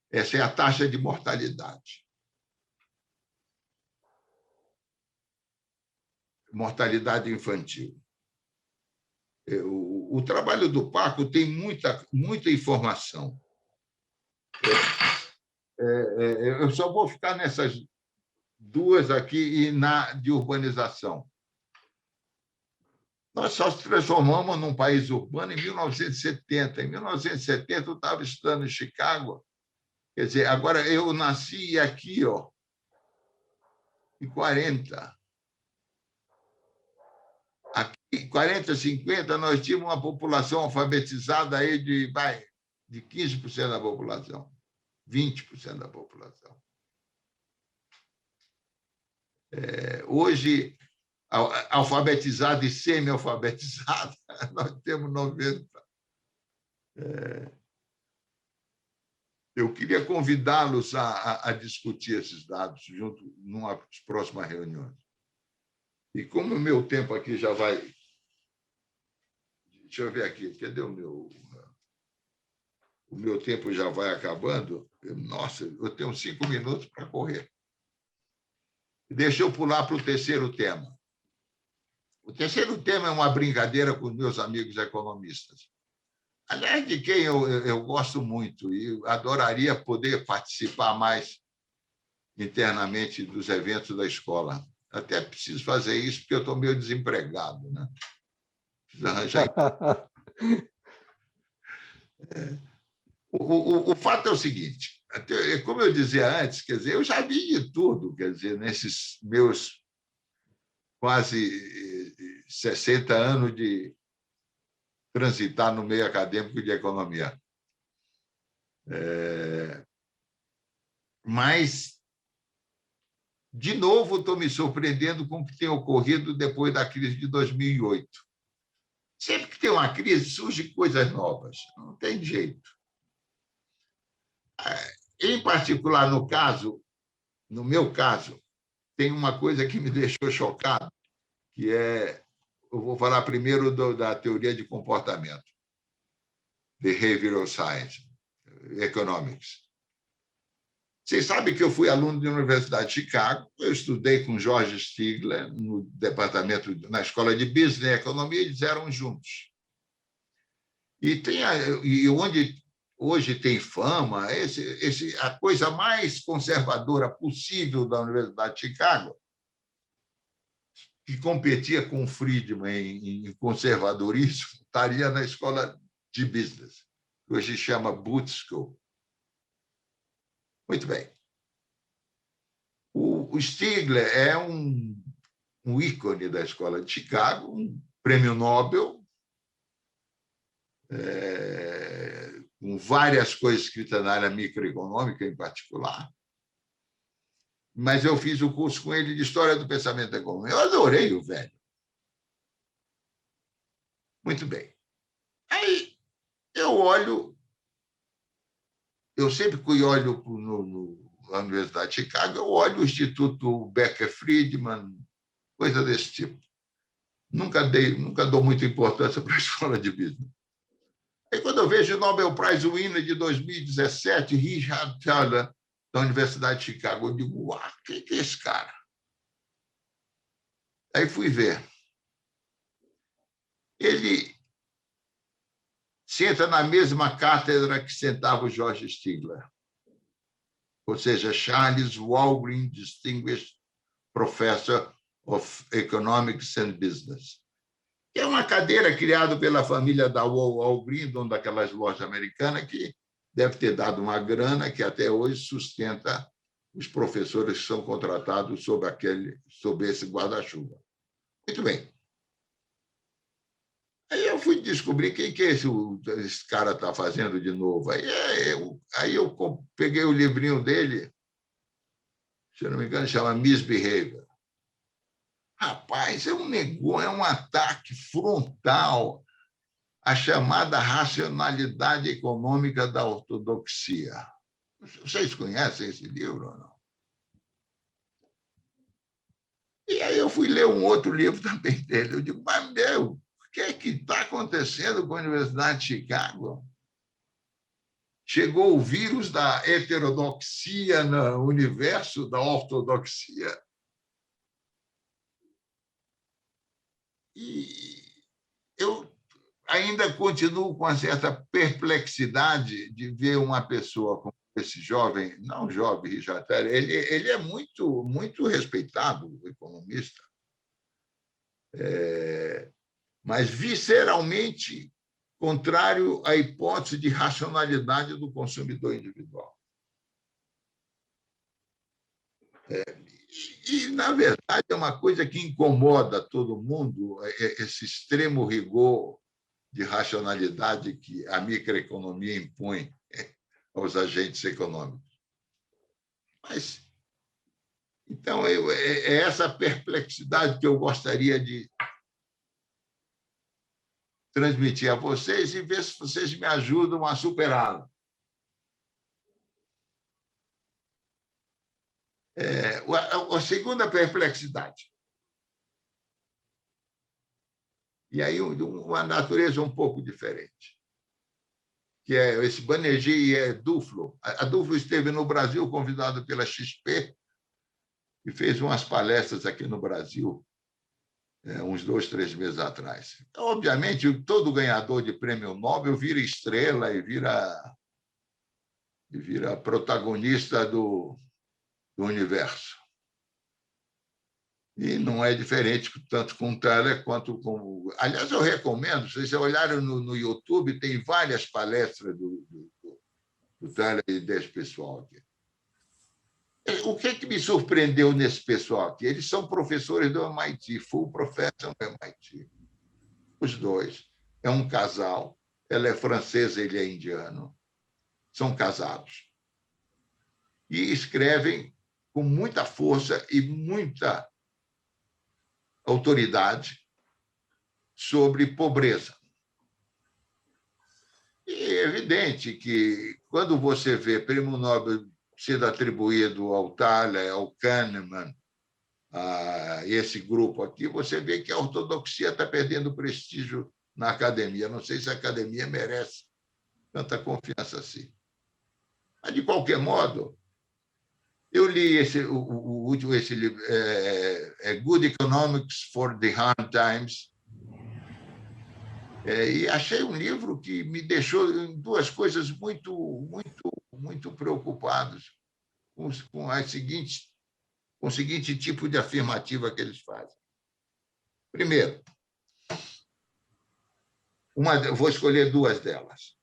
Essa é a taxa de mortalidade. Mortalidade infantil. O trabalho do Paco tem muita informação. Eu só vou ficar nessas duas aqui e na de urbanização. Nós só se transformamos num país urbano em 1970. Em 1970, eu estava estudando em Chicago. Quer dizer, agora eu nasci aqui, em 40. Aqui, em 40, 50, nós tínhamos uma população alfabetizada aí de 15% da população, 20% da população. Hoje, alfabetizada e semi-alfabetizada, nós temos 90%. Eu queria convidá-los a discutir esses dados junto numa próxima reunião. E como o meu tempo aqui já vai... Deixa eu ver aqui, cadê o meu... O meu tempo já vai acabando. Nossa, eu tenho 5 minutos para correr. Deixa eu pular para o terceiro tema. O terceiro tema é uma brincadeira com meus amigos economistas. Aliás, de quem eu gosto muito e adoraria poder participar mais internamente dos eventos da escola. Até preciso fazer isso, porque eu estou meio desempregado, né? Preciso arranjar. O fato é o seguinte, como eu dizia antes, quer dizer, eu já vi de tudo, quer dizer, nesses meus quase 60 anos de transitar no meio acadêmico de economia. Mas, de novo, estou me surpreendendo com o que tem ocorrido depois da crise de 2008. Sempre que tem uma crise, surgem coisas novas, não tem jeito. Em particular, no meu caso, tem uma coisa que me deixou chocado, que é, eu vou falar primeiro da teoria de comportamento, Behavioral Science, Economics. Vocês sabem que eu fui aluno da Universidade de Chicago, eu estudei com George Stigler no departamento, na escola de Business e Economia, eles eram juntos. E onde hoje tem fama, a coisa mais conservadora possível da Universidade de Chicago, que competia com Friedman em conservadorismo, estaria na escola de Business, que hoje chama Booth School. Muito bem. O Stigler é um ícone da escola de Chicago, um prêmio Nobel, com várias coisas escritas na área microeconômica, em particular. Mas eu fiz o curso com ele de História do Pensamento Econômico. Eu adorei o velho. Muito bem. Aí eu olho... Eu sempre que olho na Universidade de Chicago, eu olho o Instituto Becker-Friedman, coisa desse tipo. Nunca dou muita importância para a escola de business. Aí, quando eu vejo o Nobel Prize Winner de 2017, Richard Thaler, da Universidade de Chicago, eu digo, uau, quem é esse cara? Aí fui ver. ele senta na mesma cátedra que sentava o George Stigler, ou seja, Charles Walgreen Distinguished Professor of Economics and Business. É uma cadeira criada pela família da Walgreen, dono daquelas lojas americanas, que deve ter dado uma grana que até hoje sustenta os professores que são contratados sob esse guarda-chuva. Muito bem. Aí eu fui descobrir quem que esse cara está fazendo de novo. Aí eu peguei o livrinho dele, se eu não me engano, chama Misbehavior. Rapaz, é um negócio, é um ataque frontal à chamada racionalidade econômica da ortodoxia. Vocês conhecem esse livro ou não? E aí eu fui ler um outro livro também dele. Eu digo, mas, meu, o que é que está acontecendo com a Universidade de Chicago? Chegou o vírus da heterodoxia no universo da ortodoxia. E eu ainda continuo com uma certa perplexidade de ver uma pessoa como esse jovem, não jovem, Richard Thaler, ele é muito, muito respeitado, economista, mas visceralmente contrário à hipótese de racionalidade do consumidor individual. E, na verdade, é uma coisa que incomoda todo mundo, esse extremo rigor de racionalidade que a microeconomia impõe aos agentes econômicos. Mas, então, é essa perplexidade que eu gostaria de transmitir a vocês e ver se vocês me ajudam a superá-la. A segunda perplexidade. E aí uma natureza um pouco diferente, que é esse Banerjee Duflo. A Duflo esteve no Brasil, convidado pela XP, e fez umas palestras aqui no Brasil, uns 2, 3 meses atrás. Então, obviamente, todo ganhador de prêmio Nobel vira estrela e vira protagonista do universo. E não é diferente tanto com o Thaler quanto com... Aliás, eu recomendo, se vocês olharem no YouTube, tem várias palestras do Thaler e desse pessoal aqui. O que me surpreendeu nesse pessoal aqui? Eles são professores do MIT, full professor do MIT. Os dois. É um casal, ela é francesa, ele é indiano. São casados. E escrevem com muita força e muita autoridade sobre pobreza. E é evidente que, quando você vê prêmio Nobel sendo atribuído ao Thaler, ao Kahneman, a esse grupo aqui, você vê que a ortodoxia está perdendo prestígio na academia. Não sei se a academia merece tanta confiança assim. Mas, de qualquer modo, eu li o último livro, Good Economics for the Hard Times, e achei um livro que me deixou em duas coisas muito, muito, muito preocupados com o seguinte tipo de afirmativa que eles fazem. Primeiro, vou escolher duas delas.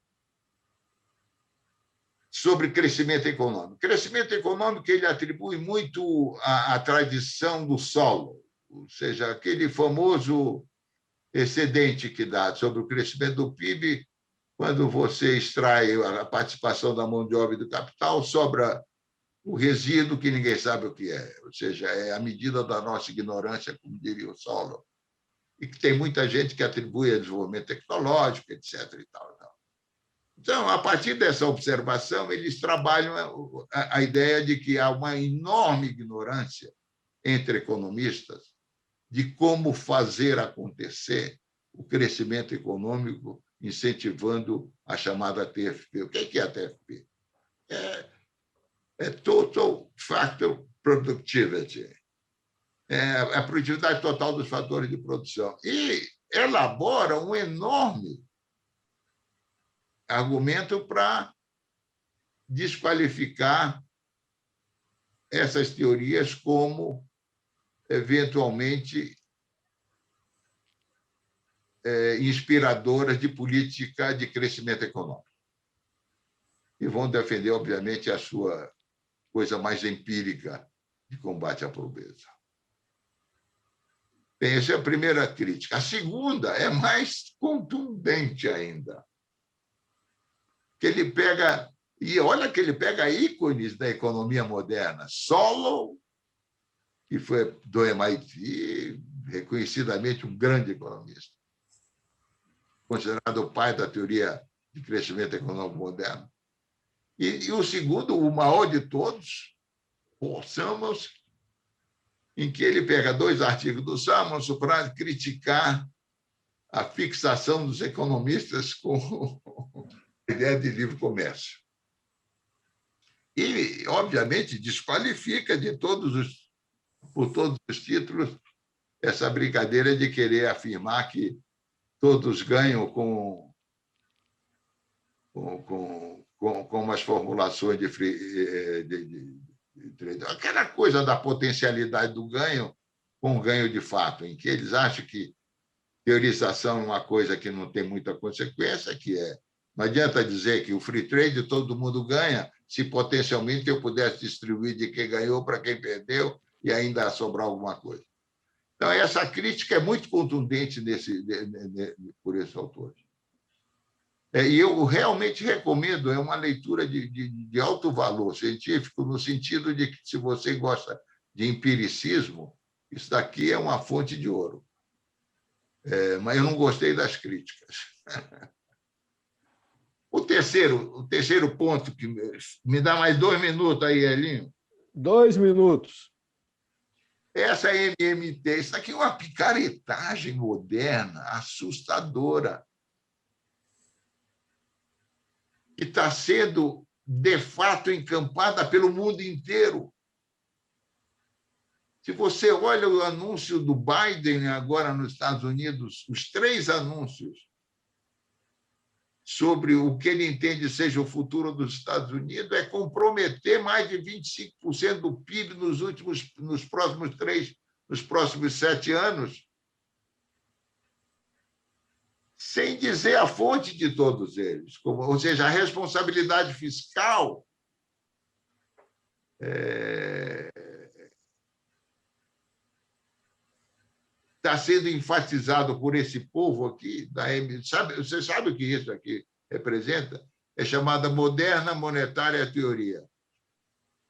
Sobre crescimento econômico. Crescimento econômico ele atribui muito à tradição do solo, ou seja, aquele famoso excedente que dá sobre o crescimento do PIB, quando você extrai a participação da mão de obra e do capital, sobra o resíduo que ninguém sabe o que é, ou seja, é a medida da nossa ignorância, como diria o Solow, e que tem muita gente que atribui a desenvolvimento tecnológico, etc. e tal. Então, a partir dessa observação, eles trabalham a ideia de que há uma enorme ignorância entre economistas de como fazer acontecer o crescimento econômico, incentivando a chamada TFP. O que é a TFP? É Total Factor Productivity. É a produtividade total dos fatores de produção. E elabora um enorme argumento para desqualificar essas teorias como, eventualmente, inspiradoras de política de crescimento econômico. E vão defender, obviamente, a sua coisa mais empírica de combate à pobreza. Bem, essa é a primeira crítica. A segunda é mais contundente ainda. Que ele pega, e olha que ele pega ícones da economia moderna. Solow, que foi do MIT, reconhecidamente um grande economista, considerado o pai da teoria de crescimento econômico moderno. E o segundo, o maior de todos, o Samuels, em que ele pega 2 artigos do Samuels para criticar a fixação dos economistas com a ideia de livre comércio. E, obviamente, desqualifica por todos os títulos essa brincadeira de querer afirmar que todos ganham com as formulações de trade. Aquela coisa da potencialidade do ganho com o ganho de fato, em que eles acham que teorização é uma coisa que não tem muita consequência, não adianta dizer que o free trade todo mundo ganha, se potencialmente eu pudesse distribuir de quem ganhou para quem perdeu e ainda sobrar alguma coisa. Então, essa crítica é muito contundente por esses autores. E eu realmente recomendo, é uma leitura de alto valor científico, no sentido de que, se você gosta de empiricismo, isso daqui é uma fonte de ouro. Mas eu não gostei das críticas. O terceiro ponto, que me dá mais 2 minutos aí, Elinho. 2 minutos. Essa MMT, isso aqui é uma picaretagem moderna, assustadora, que está sendo, de fato, encampada pelo mundo inteiro. Se você olha o anúncio do Biden agora nos Estados Unidos, os 3 anúncios sobre o que ele entende seja o futuro dos Estados Unidos, é comprometer mais de 25% do PIB nos próximos 7 anos, sem dizer a fonte de todos eles, ou seja, a responsabilidade fiscal está sendo enfatizado por esse povo aqui. Você sabe o que isso aqui representa? É chamada moderna monetária teoria.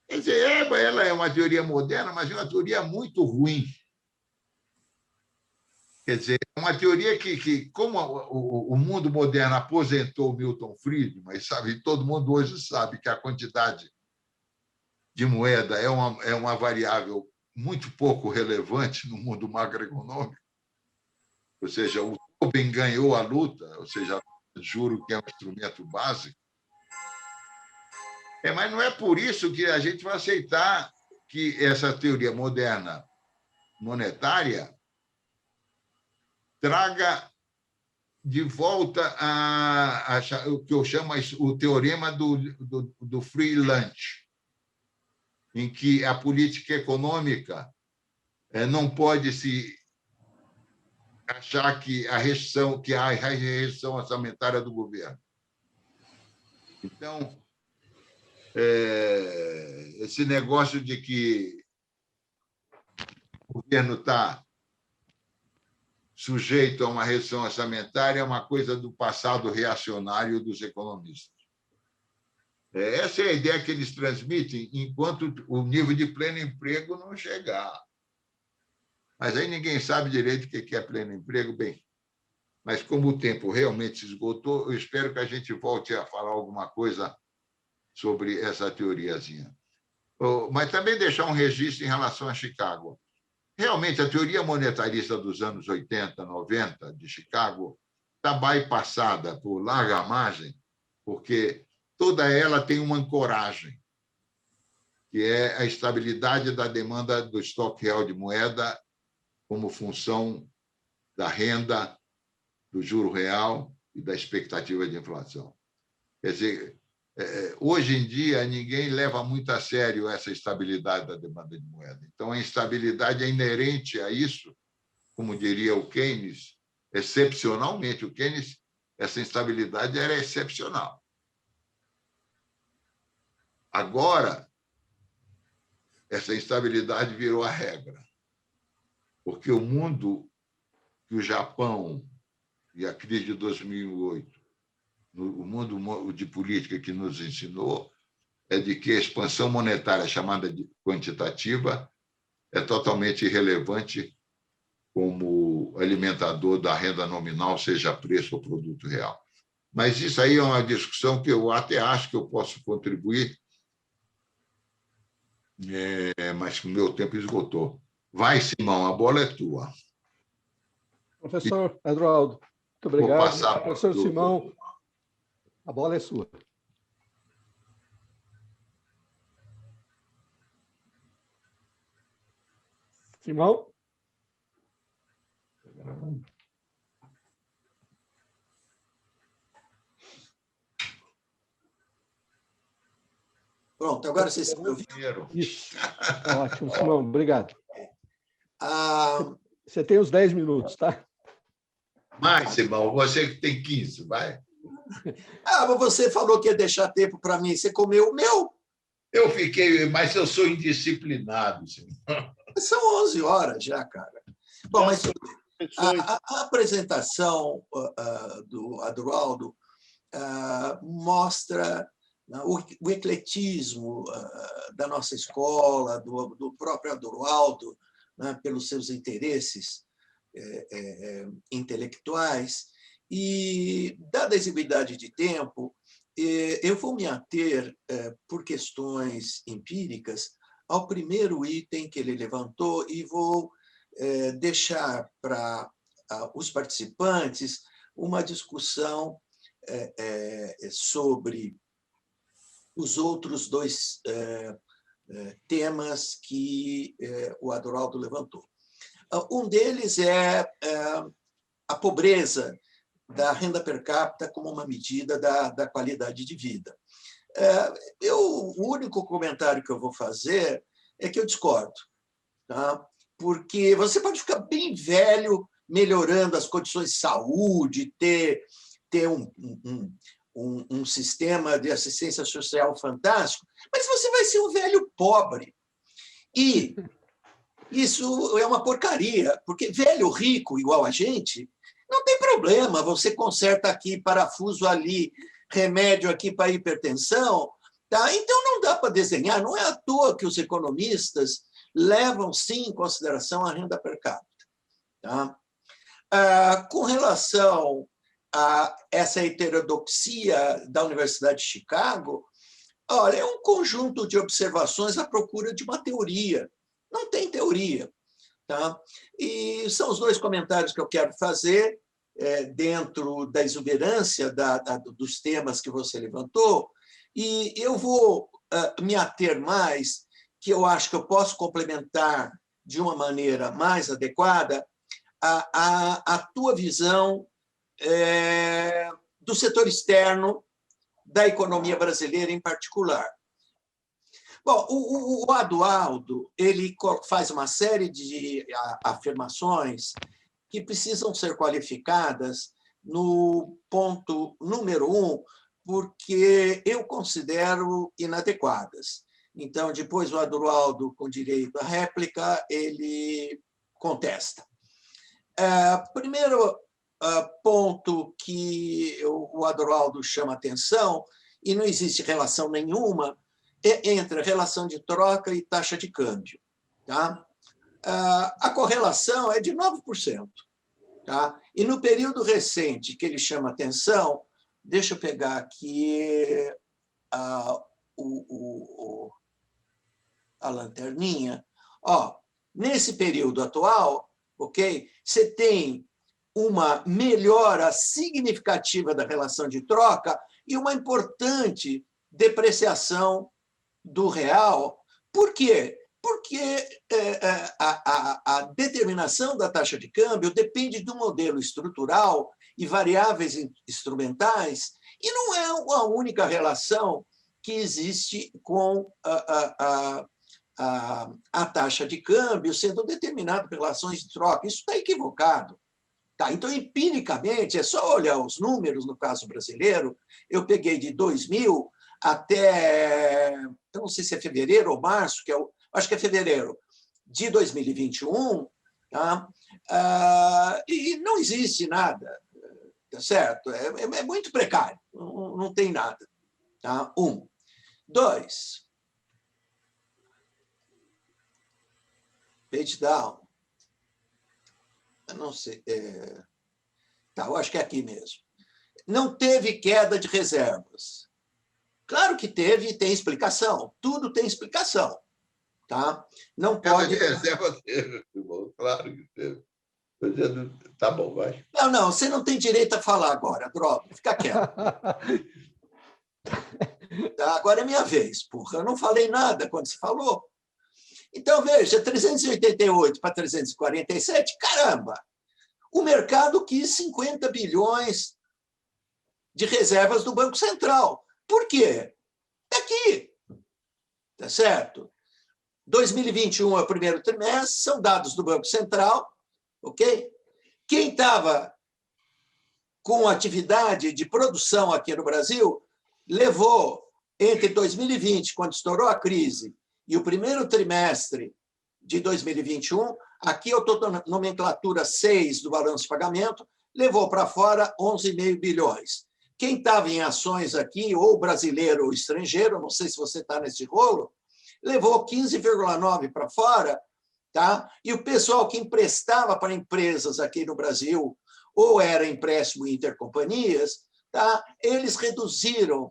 Quer dizer, ela é uma teoria moderna, mas é uma teoria muito ruim. Quer dizer, é uma teoria que como o mundo moderno aposentou Milton Friedman, e todo mundo hoje sabe que a quantidade de moeda é uma variável muito pouco relevante no mundo macroeconômico, ou seja, o Tobin ganhou a luta, ou seja, juro que é um instrumento básico, mas não é por isso que a gente vai aceitar que essa teoria moderna monetária traga de volta o que eu chamo o teorema do free lunch, em que a política econômica não pode se achar que há restrição orçamentária do governo. Então, esse negócio de que o governo está sujeito a uma restrição orçamentária é uma coisa do passado reacionário dos economistas. Essa é a ideia que eles transmitem enquanto o nível de pleno emprego não chegar. Mas aí ninguém sabe direito o que é pleno emprego. Bem, mas como o tempo realmente se esgotou, eu espero que a gente volte a falar alguma coisa sobre essa teoriazinha. Mas também deixar um registro em relação a Chicago. Realmente, a teoria monetarista dos anos 80, 90 de Chicago está bypassada por larga margem, porque toda ela tem uma ancoragem, que é a estabilidade da demanda do estoque real de moeda como função da renda do juro real e da expectativa de inflação. Quer dizer, hoje em dia, ninguém leva muito a sério essa estabilidade da demanda de moeda. Então, a instabilidade é inerente a isso, como diria o Keynes, excepcionalmente. O Keynes, essa instabilidade era excepcional. Agora, essa instabilidade virou a regra, porque o mundo que o Japão e a crise de 2008, o mundo de política que nos ensinou, é de que a expansão monetária, chamada de quantitativa, é totalmente irrelevante como alimentador da renda nominal, seja preço ou produto real. Mas isso aí é uma discussão que eu até acho que eu posso contribuir, mas o meu tempo esgotou. Vai, Simão, a bola é tua. Professor Eduardo, muito obrigado. Vou passar Professor Simão, a bola é sua. Simão? Pronto, agora vocês estão me ouvindo? Isso. Ótimo, Simão, obrigado. Você tem os 10 minutos, tá? Mais, Simão, você que tem 15, vai. Mas você falou que ia deixar tempo para mim. Você comeu o meu? Eu fiquei, mas eu sou indisciplinado, Simão. São 11 horas já, cara. Bom, mas a apresentação do Adroaldo mostra o ecletismo da nossa escola, do próprio Adroaldo, pelos seus interesses intelectuais. E, dada a exiguidade de tempo, eu vou me ater, por questões empíricas, ao primeiro item que ele levantou e vou deixar para os participantes uma discussão sobre os outros dois temas que o Adroaldo levantou. Um deles é a pobreza da renda per capita como uma medida da qualidade de vida. O único comentário que eu vou fazer é que eu discordo, tá? Porque você pode ficar bem velho melhorando as condições de saúde, ter um sistema de assistência social fantástico, mas você vai ser um velho pobre. E isso é uma porcaria, porque velho rico igual a gente, não tem problema, você conserta aqui parafuso ali, remédio aqui para hipertensão, tá? Então não dá para desenhar, não é à toa que os economistas levam sim em consideração a renda per capita, tá? Com relação a essa heterodoxia da Universidade de Chicago, olha, é um conjunto de observações à procura de uma teoria. Não tem teoria, tá? E são os dois comentários que eu quero fazer dentro da exuberância dos temas que você levantou, e eu vou me ater mais, que eu acho que eu posso complementar de uma maneira mais adequada a tua visão do setor externo da economia brasileira em particular. Bom, o Adroaldo ele faz uma série de afirmações que precisam ser qualificadas no ponto número 1, porque eu considero inadequadas. Então, depois o Adroaldo, com direito à réplica, ele contesta. Primeiro ponto que o Adroaldo chama atenção, e não existe relação nenhuma, entre a relação de troca e taxa de câmbio, tá? A correlação é de 9%. Tá? E no período recente que ele chama atenção, deixa eu pegar aqui a lanterninha. Nesse período atual, okay, você tem uma melhora significativa da relação de troca e uma importante depreciação do real. Por quê? Porque a determinação da taxa de câmbio depende do modelo estrutural e variáveis instrumentais, e não é a única relação que existe com a taxa de câmbio sendo determinada por relações de troca. Isso está equivocado. Tá? Então, empiricamente, é só olhar os números, no caso brasileiro, eu peguei de 2000 até, eu não sei se é fevereiro ou março, acho que é fevereiro, de 2021, tá? E não existe nada, tá certo? É muito precário, não tem nada. Tá? 1. 2. Page down. Eu não sei. Tá, eu acho que é aqui mesmo. Não teve queda de reservas. Claro que teve e tem explicação. Tudo tem explicação. Tá? Não pode. Queda de reserva teve, claro que teve. Tá bom, vai. Não, você não tem direito a falar agora, droga. Fica quieto. Tá, agora é minha vez, porra. Eu não falei nada quando você falou. Então, veja, 388 para 347, caramba! O mercado quis 50 bilhões de reservas do Banco Central. Por quê? Está aqui. Tá certo? 2021 é o primeiro trimestre, são dados do Banco Central, ok? Quem estava com atividade de produção aqui no Brasil levou, entre 2020, quando estourou a crise, e o primeiro trimestre de 2021, aqui eu estou na nomenclatura 6 do balanço de pagamento, levou para fora 11,5 bilhões. Quem estava em ações aqui, ou brasileiro ou estrangeiro, não sei se você está nesse rolo, levou 15,9 para fora, tá? E o pessoal que emprestava para empresas aqui no Brasil, ou era empréstimo intercompanhias, tá? Eles reduziram,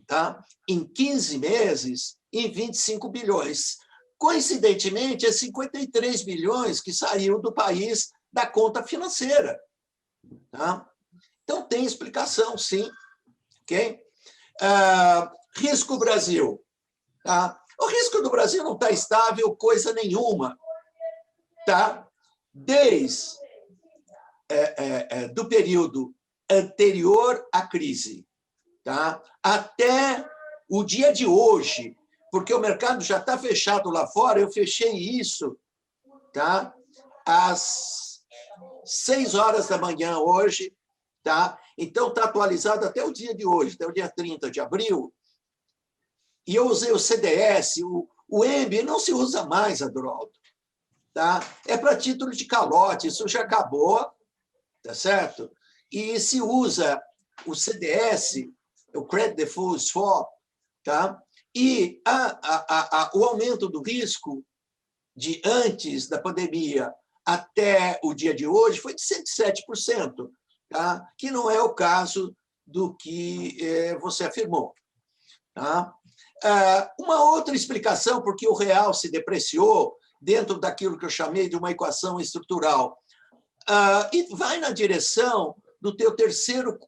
tá? Em 15 meses, em 25 bilhões. Coincidentemente, é 53 bilhões que saiu do país da conta financeira. Tá? Então, tem explicação, sim. Okay? Risco Brasil. Tá? O risco do Brasil não está estável coisa nenhuma. Tá? Desde do período anterior à crise, tá? Até o dia de hoje, porque o mercado já está fechado lá fora, eu fechei isso, tá? Às 6 horas da manhã hoje, tá? Então está atualizado até o dia de hoje, até o dia 30 de abril, e eu usei o CDS, o EMB não se usa mais, Adroaldo, tá? É para título de calote, isso já acabou, tá certo? E se usa o CDS, o Credit Default Swap, tá? E o aumento do risco de antes da pandemia até o dia de hoje foi de 107%, tá? Que não é o caso do que você afirmou. Tá? Uma outra explicação porque o real se depreciou dentro daquilo que eu chamei de uma equação estrutural, e vai na direção do teu terceiro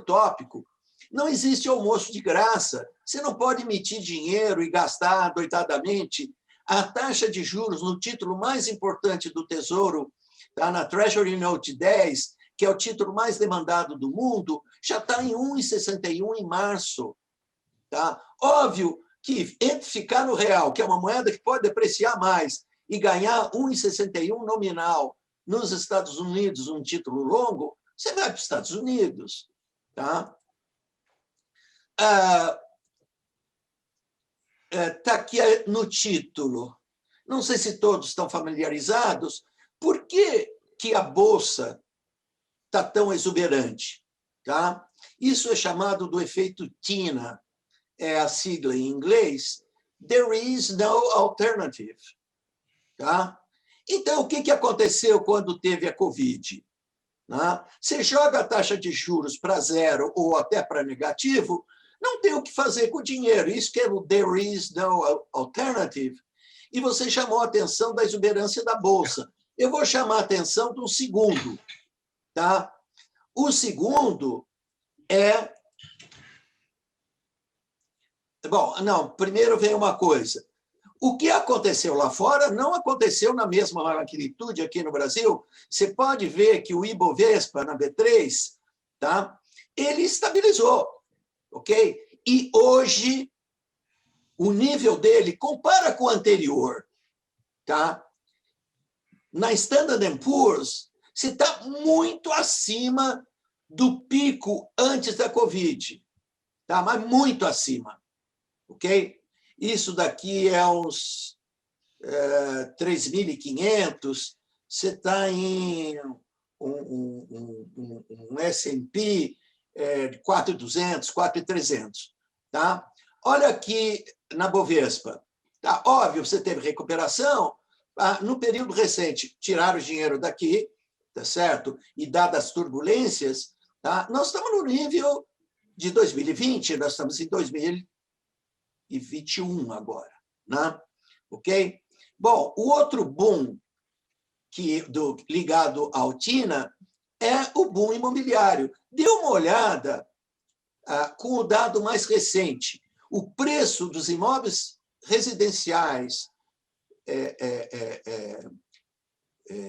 tópico. Não existe almoço de graça. Você não pode emitir dinheiro e gastar adoidadamente. A taxa de juros no título mais importante do Tesouro, tá, na Treasury Note 10, que é o título mais demandado do mundo, já está em 1,61 em março. Tá? Óbvio que entre ficar no real, que é uma moeda que pode depreciar mais, e ganhar 1,61 nominal nos Estados Unidos, um título longo, você vai para os Estados Unidos. Tá? Está aqui no título. Não sei se todos estão familiarizados. Por que a Bolsa está tão exuberante? Tá? Isso é chamado do efeito TINA, é a sigla em inglês. There is no alternative. Tá? Então, o que aconteceu quando teve a Covid? Você joga a taxa de juros para zero ou até para negativo, não tem o que fazer com o dinheiro. Isso que é o there is no alternative. E você chamou a atenção da exuberância da Bolsa. Eu vou chamar a atenção do segundo. Tá? O segundo é... Bom, não, primeiro vem uma coisa. O que aconteceu lá fora não aconteceu na mesma magnitude aqui no Brasil. Você pode ver que o Ibovespa, na B3, tá? Ele estabilizou, ok? E hoje, o nível dele, compara com o anterior, tá? Na Standard & Poor's, você está muito acima do pico antes da Covid, tá? Mas muito acima, ok? Isso daqui é uns 3.500, você está em um S&P de 4.200, 4.300. Tá? Olha aqui na Bovespa. Tá? Óbvio, você teve recuperação. No período recente, tiraram o dinheiro daqui, tá certo? E dadas as turbulências, tá? Nós estamos no nível de 2020, nós estamos em 2021 agora, né? Ok? Bom, o outro boom ligado ao TINA é o boom imobiliário. Dê uma olhada com o dado mais recente. O preço dos imóveis residenciais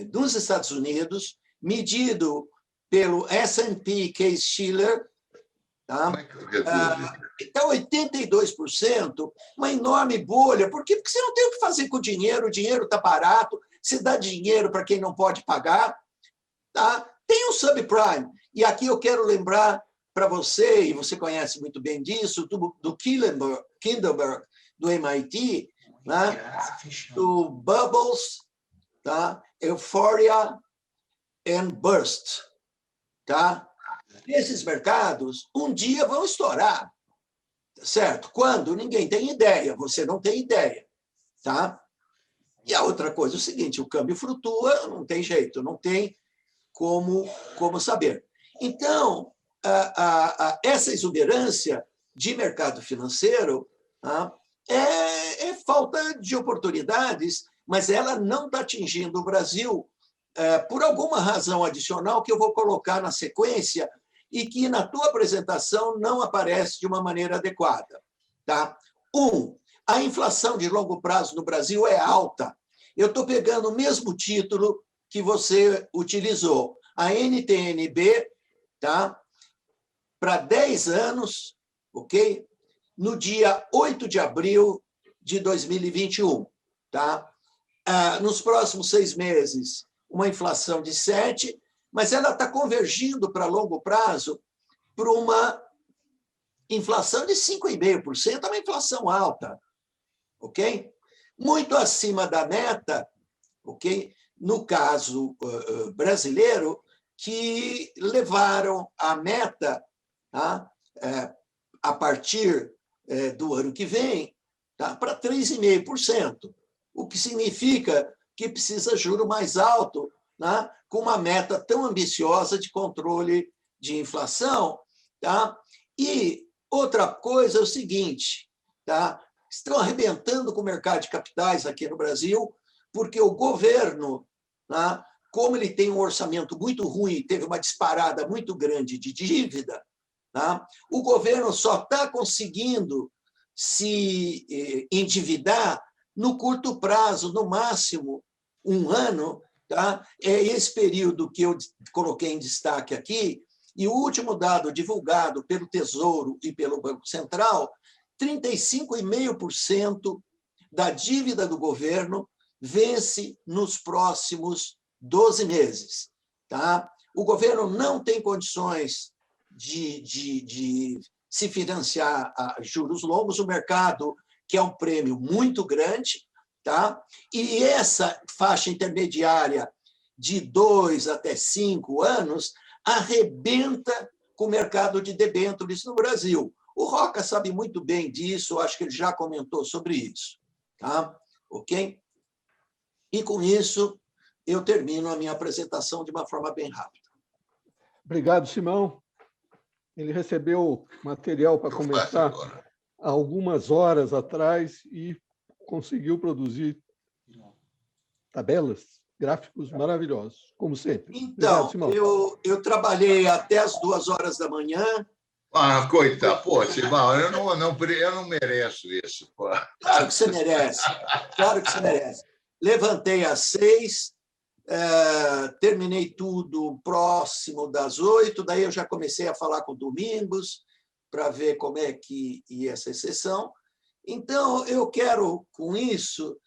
dos Estados Unidos, medido pelo S&P Case-Shiller, tá? Está 82%, uma enorme bolha. Por quê? Porque você não tem o que fazer com o dinheiro está barato, você dá dinheiro para quem não pode pagar. Tá? Tem o subprime. E aqui eu quero lembrar para você, e você conhece muito bem disso, do Kindleberg, do MIT, né? Do Bubbles, tá? Euphoria and Burst. Tá? Esses mercados, um dia vão estourar. Certo? Quando? Ninguém tem ideia. Você não tem ideia. Tá? E a outra coisa é o seguinte, o câmbio flutua, não tem jeito, não tem como saber. Então, essa exuberância de mercado financeiro é falta de oportunidades, mas ela não está atingindo o Brasil por alguma razão adicional que eu vou colocar na sequência e que na tua apresentação não aparece de uma maneira adequada. Tá? A inflação de longo prazo no Brasil é alta. Eu estou pegando o mesmo título que você utilizou, a NTN-B, tá? Para 10 anos, ok? No dia 8 de abril de 2021. Tá? Nos próximos 6 meses, uma inflação de 7%, mas ela está convergindo para longo prazo para uma inflação de 5,5%, é uma inflação alta, ok? Muito acima da meta, ok? No caso brasileiro, que levaram a meta, tá? A partir do ano que vem, tá? Para 3,5%, o que significa que precisa juro mais alto, tá? Com uma meta tão ambiciosa de controle de inflação. Tá? E outra coisa é o seguinte, tá? Estão arrebentando com o mercado de capitais aqui no Brasil, porque o governo, tá? Como ele tem um orçamento muito ruim, teve uma disparada muito grande de dívida, tá? O governo só está conseguindo se endividar no curto prazo, no máximo 1 ano. Tá? É esse período que eu coloquei em destaque aqui, e o último dado divulgado pelo Tesouro e pelo Banco Central, 35,5% da dívida do governo vence nos próximos 12 meses. Tá? O governo não tem condições de se financiar a juros longos, o mercado quer um prêmio muito grande. Tá? E essa faixa intermediária de 2 até 5 anos arrebenta com o mercado de debêntures no Brasil. O Roca sabe muito bem disso, acho que ele já comentou sobre isso. Tá? Ok? E com isso, eu termino a minha apresentação de uma forma bem rápida. Obrigado, Simão. Ele recebeu material para começar há algumas horas atrás e conseguiu produzir tabelas, gráficos maravilhosos, como sempre. Então, Obrigado, Simão. eu trabalhei até as 2 horas da manhã, Ah, coitado. Pô, Simão, eu não mereço isso. Pô. Claro que você merece. Claro que você merece. Levantei às 6, terminei tudo próximo das 8, daí eu já comecei a falar com o Domingos para ver como é que ia essa sessão. Então, eu quero, com isso,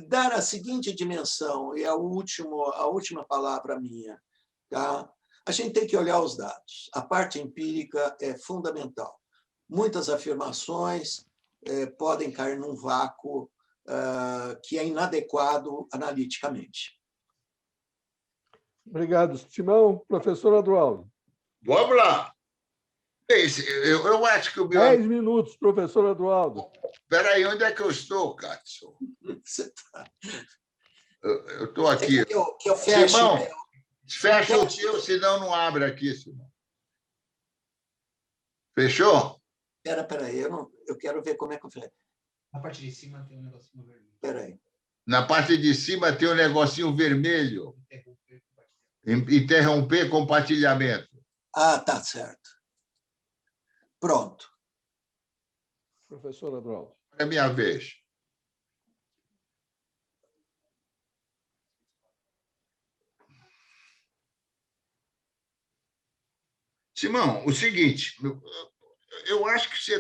dar a seguinte dimensão, e a última palavra minha. Tá? A gente tem que olhar os dados. A parte empírica é fundamental. Muitas afirmações podem cair num vácuo que é inadequado analiticamente. Obrigado, Simão. Professor Adroaldo. Vamos lá. Eu acho que o meu... 10 minutos, professor Adroaldo. Espera aí, onde é que eu estou, Cássio? Eu estou aqui. Que eu feche. Simão, fecha o teu, senão não abre aqui, Simão. Fechou? Espera aí, eu quero ver como é que eu fecho. Na parte de cima tem um negocinho vermelho. Espera aí. Na parte de cima tem um negocinho vermelho. Interromper compartilhamento. Ah, tá certo. Pronto. Professor Adroaldo. É minha vez. Simão, o seguinte, eu acho que você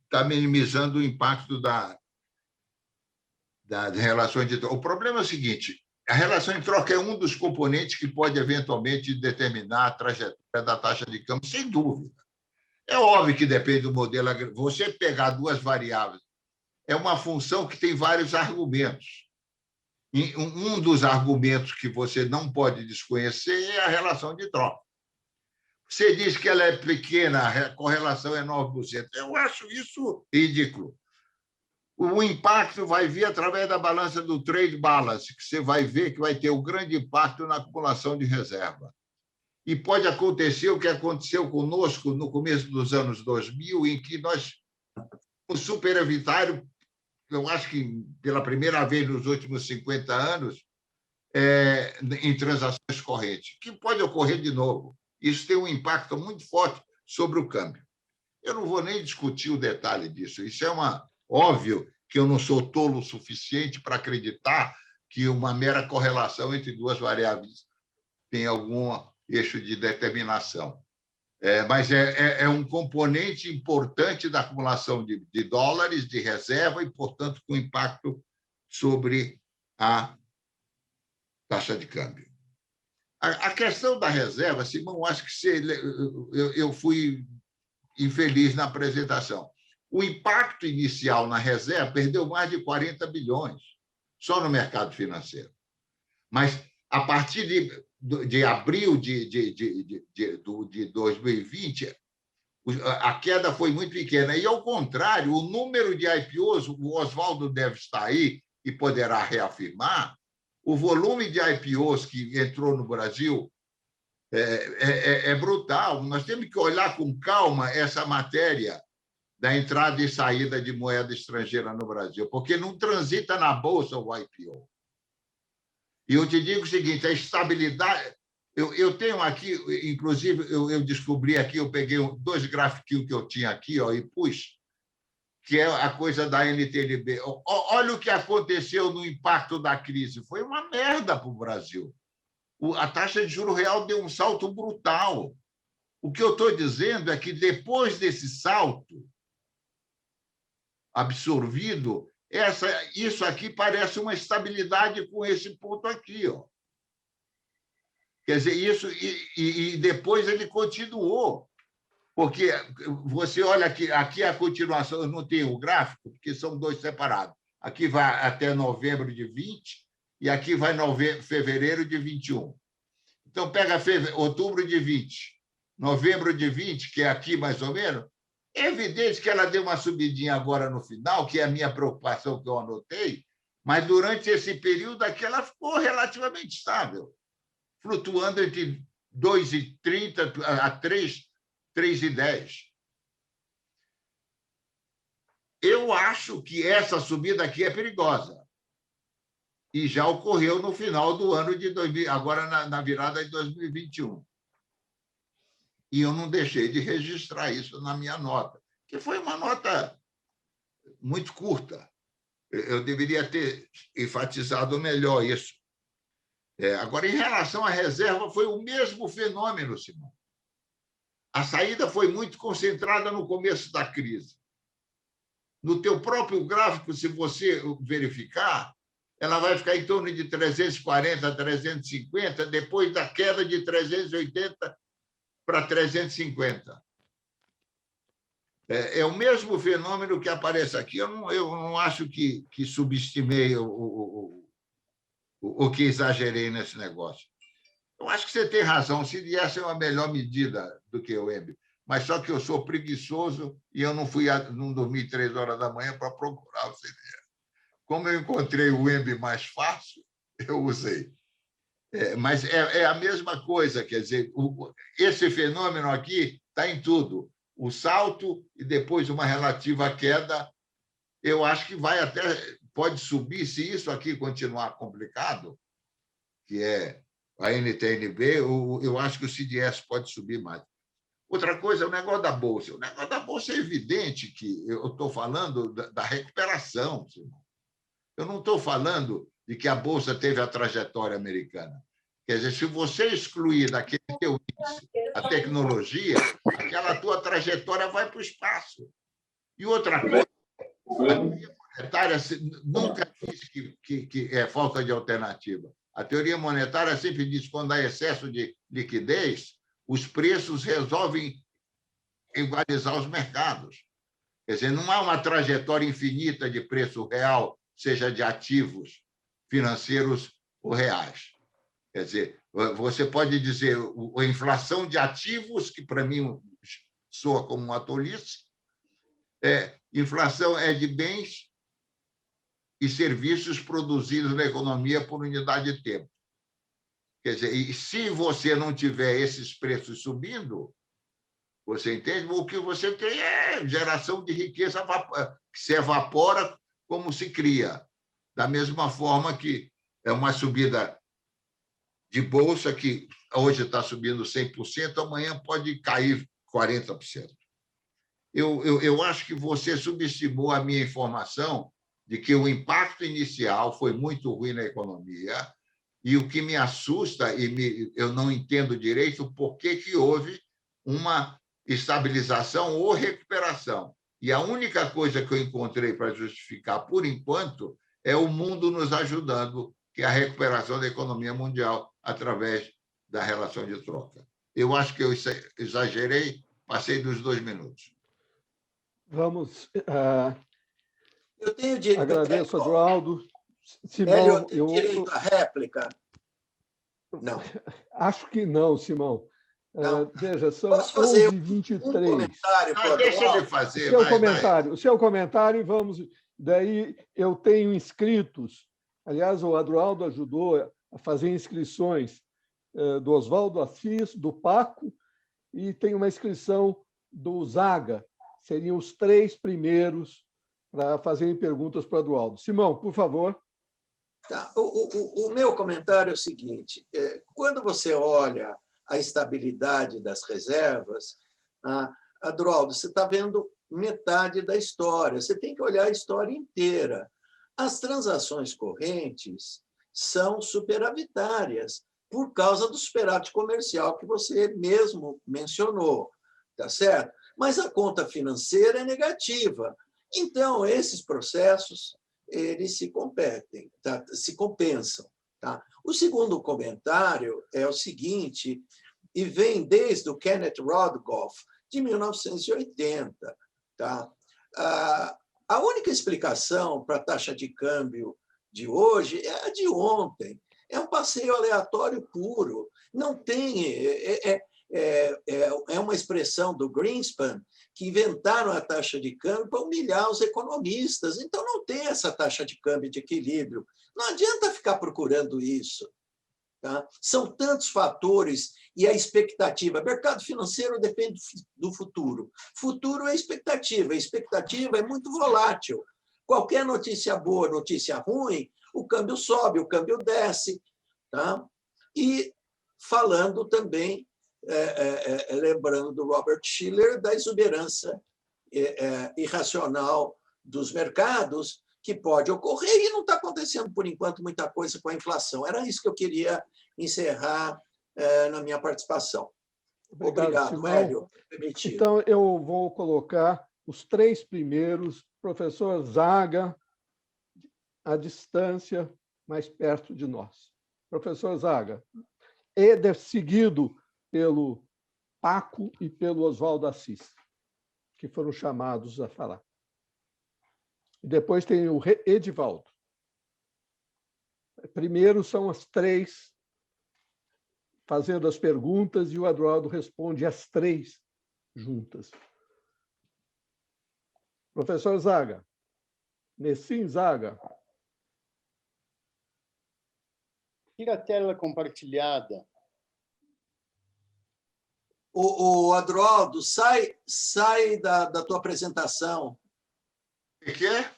está minimizando o impacto das relações de troca. O problema é o seguinte, a relação de troca é um dos componentes que pode, eventualmente, determinar a trajetória da taxa de câmbio, sem dúvida. É óbvio que depende do modelo. Você pegar duas variáveis é uma função que tem vários argumentos. E um dos argumentos que você não pode desconhecer é a relação de troca. Você diz que ela é pequena, a correlação é 9%. Eu acho isso ridículo. O impacto vai vir através da balança do trade balance, que você vai ver que vai ter um grande impacto na acumulação de reserva. E pode acontecer o que aconteceu conosco no começo dos anos 2000, em que nós, o superavitário, eu acho que pela primeira vez nos últimos 50 anos, em transações correntes, que pode ocorrer de novo. Isso tem um impacto muito forte sobre o câmbio. Eu não vou nem discutir o detalhe disso. Isso é óbvio que eu não sou tolo o suficiente para acreditar que uma mera correlação entre duas variáveis tem algum eixo de determinação. Mas é um componente importante da acumulação de dólares, de reserva, e, portanto, com impacto sobre a taxa de câmbio. A questão da reserva, Simão, acho que eu fui infeliz na apresentação. O impacto inicial na reserva perdeu mais de 40 bilhões só no mercado financeiro. Mas, a partir de abril de 2020, a queda foi muito pequena. E, ao contrário, o número de IPOs, o Oswaldo deve estar aí e poderá reafirmar, o volume de IPOs que entrou no Brasil é brutal. Nós temos que olhar com calma essa matéria da entrada e saída de moeda estrangeira no Brasil, porque não transita na Bolsa o IPO. E eu te digo o seguinte, a estabilidade... Eu tenho aqui, inclusive, eu descobri aqui, eu peguei 2 grafiquinhos que eu tinha aqui e pus, que é a coisa da NTNB. Olha o que aconteceu no impacto da crise. Foi uma merda para o Brasil. A taxa de juros real deu um salto brutal. O que eu estou dizendo é que, depois desse salto absorvido, isso aqui parece uma estabilidade com esse ponto aqui. Quer dizer, isso, e depois ele continuou. Porque você olha aqui a continuação, eu não tenho o gráfico, porque são 2 separados. Aqui vai até novembro de 20 e aqui vai fevereiro de 21. Então, pega outubro de 20, novembro de 20, que é aqui mais ou menos. É evidente que ela deu uma subidinha agora no final, que é a minha preocupação que eu anotei, mas durante esse período aqui ela ficou relativamente estável, flutuando entre 2,30 a 3,10. Eu acho que essa subida aqui é perigosa. e já ocorreu no final do ano de 2000, agora na virada de 2021. E eu não deixei de registrar isso na minha nota, que foi uma nota muito curta. Eu deveria ter enfatizado melhor isso. Agora, em relação à reserva, foi o mesmo fenômeno, Simão. A saída foi muito concentrada no começo da crise. No teu próprio gráfico, se você verificar, ela vai ficar em torno de 340, 350, depois da queda de 380 para 350. É o mesmo fenômeno que aparece aqui. Eu não acho que subestimei ou que exagerei nesse negócio. Eu acho que você tem razão. O CDS é uma melhor medida do que o EMB, mas só que eu sou preguiçoso e eu não dormi 3 horas da manhã para procurar o CDS. Como eu encontrei o EMB mais fácil, eu usei. Mas é a mesma coisa, quer dizer, esse fenômeno aqui está em tudo. O salto e depois uma relativa queda, eu acho que pode subir, se isso aqui continuar complicado, que é a NTNB, eu acho que o CDS pode subir mais. Outra coisa é o negócio da Bolsa. O negócio da Bolsa é evidente que eu estou falando da recuperação. Eu não estou falando de que a Bolsa teve a trajetória americana. Quer dizer, se você excluir daquele teu índice a tecnologia, aquela tua trajetória vai para o espaço. E outra coisa, a teoria monetária nunca diz que é falta de alternativa. A teoria monetária sempre diz que quando há excesso de liquidez, os preços resolvem igualizar os mercados. Quer dizer, não há uma trajetória infinita de preço real, seja de ativos financeiros ou reais. Quer dizer, você pode dizer a inflação de ativos, que para mim soa como uma tolice, inflação é de bens e serviços produzidos na economia por unidade de tempo. Quer dizer, e se você não tiver esses preços subindo, você entende? O que você tem é geração de riqueza que se evapora como se cria. Da mesma forma que é uma subida de bolsa que hoje está subindo 100%, amanhã pode cair 40%. Eu acho que você subestimou a minha informação de que o impacto inicial foi muito ruim na economia, e o que me assusta, eu não entendo direito por que houve uma estabilização ou recuperação. E a única coisa que eu encontrei para justificar, por enquanto, é o mundo nos ajudando, que é a recuperação da economia mundial através da relação de troca. Eu acho que eu exagerei, passei dos 2 minutos. Vamos. Eu tenho direito. Agradeço, Eduardo. Simão, Hélio, eu tenho direito à réplica? Não. Acho que não, Simão. Não. Veja, são Posso fazer 11h23. um comentário? Deixa ele fazer. O seu comentário, vamos. Daí eu tenho inscritos. Aliás, o Adroaldo ajudou a fazer inscrições do Oswaldo Assis, do Paco, e tem uma inscrição do Zaga. Seriam os 3 primeiros para fazerem perguntas para o Adroaldo. Simão, por favor. Tá. O meu comentário é o seguinte: quando você olha a estabilidade das reservas, Adroaldo, você está vendo metade da história. Você tem que olhar a história inteira. As transações correntes são superavitárias por causa do superávit comercial que você mesmo mencionou, tá certo? Mas a conta financeira é negativa. Então, esses processos eles se competem, tá? Se compensam. Tá? O segundo comentário é o seguinte, e vem desde o Kenneth Rogoff, de 1980. Tá? A única explicação para a taxa de câmbio de hoje é a de ontem. É um passeio aleatório puro. Não tem... É uma expressão do Greenspan, que inventaram a taxa de câmbio para humilhar os economistas. Então, não tem essa taxa de câmbio de equilíbrio. Não adianta ficar procurando isso. Tá? São tantos fatores e a expectativa. Mercado financeiro depende do futuro. Futuro é expectativa. A expectativa é muito volátil. Qualquer notícia boa, notícia ruim, o câmbio sobe, o câmbio desce. Tá? E falando também, lembrando do Robert Shiller, da exuberância irracional dos mercados, que pode ocorrer, e não está acontecendo, por enquanto, muita coisa com a inflação. Era isso que eu queria encerrar na minha participação. Obrigado, Simão. Hélio. Permitido. Então, eu vou colocar os 3 primeiros, professor Zaga, à distância, mais perto de nós. Professor Zaga, e seguido pelo Paco e pelo Oswaldo Assis, que foram chamados a falar. E depois tem o Edivaldo. Primeiro são as 3 fazendo as perguntas e o Eduardo responde as 3 juntas. Professor Zaga, Nessim Zaga. Tira a tela compartilhada. O Adroaldo, sai da tua apresentação. O que é?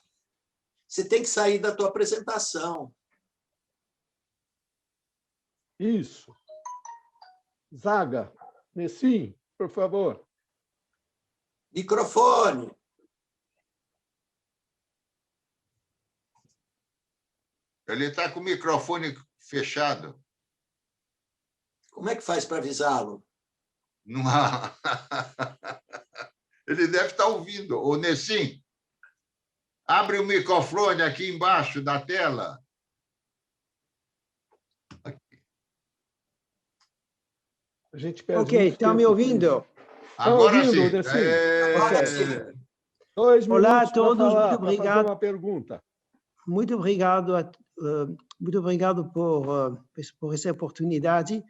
Você tem que sair da tua apresentação. Isso. Zaga, Nessim, por favor. Microfone. Ele está com o microfone fechado. Como é que faz para avisá-lo? Não há. Ele deve estar ouvindo. Ô, Nessim, abre o microfone aqui embaixo da tela. A gente perde Ok, estão me ouvindo? Agora ouvindo, sim. Nessim? Agora sim. 2 minutos Olá a todos, para falar, muito para fazer obrigado. uma pergunta. Muito obrigado por essa oportunidade.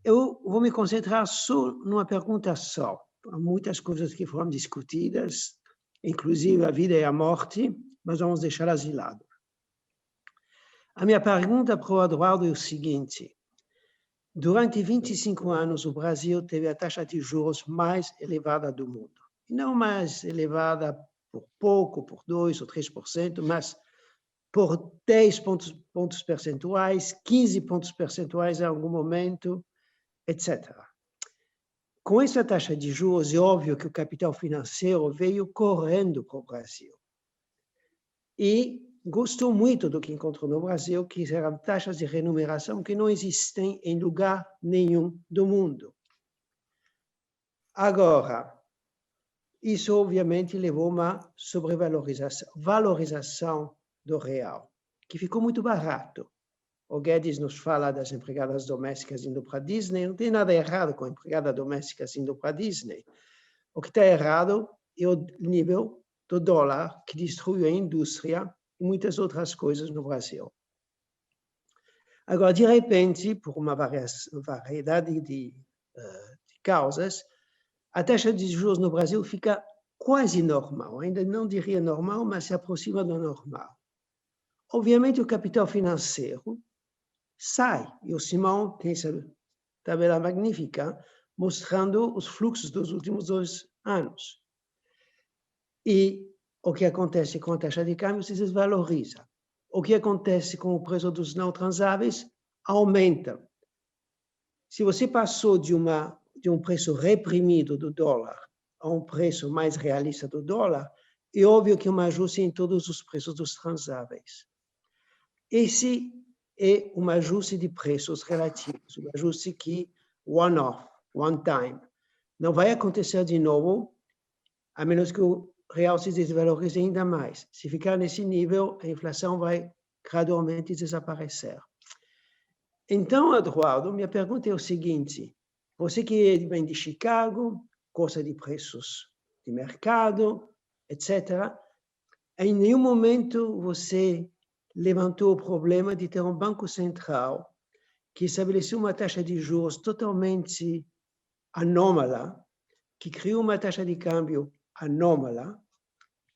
Eu vou me concentrar só numa pergunta só. Há muitas coisas que foram discutidas, inclusive a vida e a morte, mas vamos deixá-las de lado. A minha pergunta para o Eduardo é o seguinte: durante 25 anos, o Brasil teve a taxa de juros mais elevada do mundo. E não mais elevada por pouco, por 2% ou 3%, mas por 10 pontos percentuais, 15 pontos percentuais em algum momento, etc. Com essa taxa de juros, é óbvio que o capital financeiro veio correndo para o Brasil. E gostou muito do que encontrou no Brasil, que eram taxas de remuneração que não existem em lugar nenhum do mundo. Agora, isso obviamente levou a uma valorização do real, que ficou muito barato. O Guedes nos fala das empregadas domésticas indo para a Disney. Não tem nada errado com empregadas domésticas indo para a Disney. O que está errado é o nível do dólar, que destruiu a indústria e muitas outras coisas no Brasil. Agora, de repente, por uma variedade de causas, a taxa de juros no Brasil fica quase normal. Ainda não diria normal, mas se aproxima do normal. Obviamente, o capital financeiro sai, e o Simão tem essa tabela magnífica mostrando os fluxos dos últimos 2 anos. E o que acontece com a taxa de câmbio se desvaloriza. O que acontece com o preço dos não transáveis aumenta. Se você passou de um preço reprimido do dólar a um preço mais realista do dólar, é óbvio que é um ajuste em todos os preços dos transáveis. Esse é um ajuste de preços relativos, um ajuste que one-off, one time. Não vai acontecer de novo, a menos que o real se desvalorize ainda mais. Se ficar nesse nível, a inflação vai gradualmente desaparecer. Então, Eduardo, minha pergunta é o seguinte: você que vem de Chicago, gosta de preços de mercado, etc., em nenhum momento você levantou o problema de ter um banco central que estabeleceu uma taxa de juros totalmente anômala, que criou uma taxa de câmbio anômala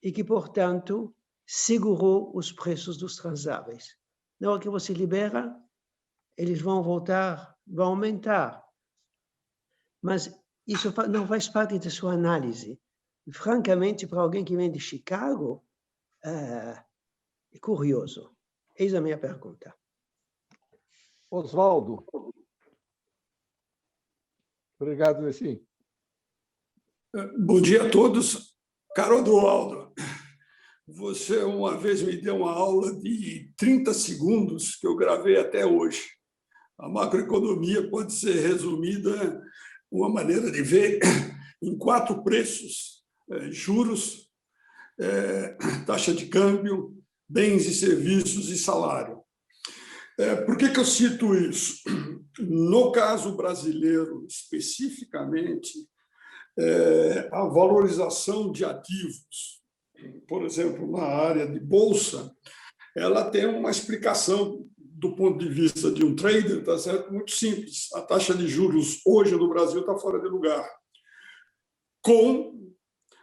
e que, portanto, segurou os preços dos transáveis. Na hora que você libera, eles vão voltar, vão aumentar. Mas isso não faz parte da sua análise. E, francamente, para alguém que vem de Chicago, é curioso. Eis a minha pergunta. Oswaldo. Obrigado, Nessim. Bom dia a todos. Caro Eduardo, você uma vez me deu uma aula de 30 segundos que eu gravei até hoje. A macroeconomia pode ser resumida, uma maneira de ver, em 4 preços: juros, taxa de câmbio, bens e serviços e salário. Por que eu cito isso? No caso brasileiro, especificamente, a valorização de ativos, por exemplo, na área de bolsa, ela tem uma explicação do ponto de vista de um trader, tá certo? Muito simples. A taxa de juros hoje no Brasil está fora de lugar, com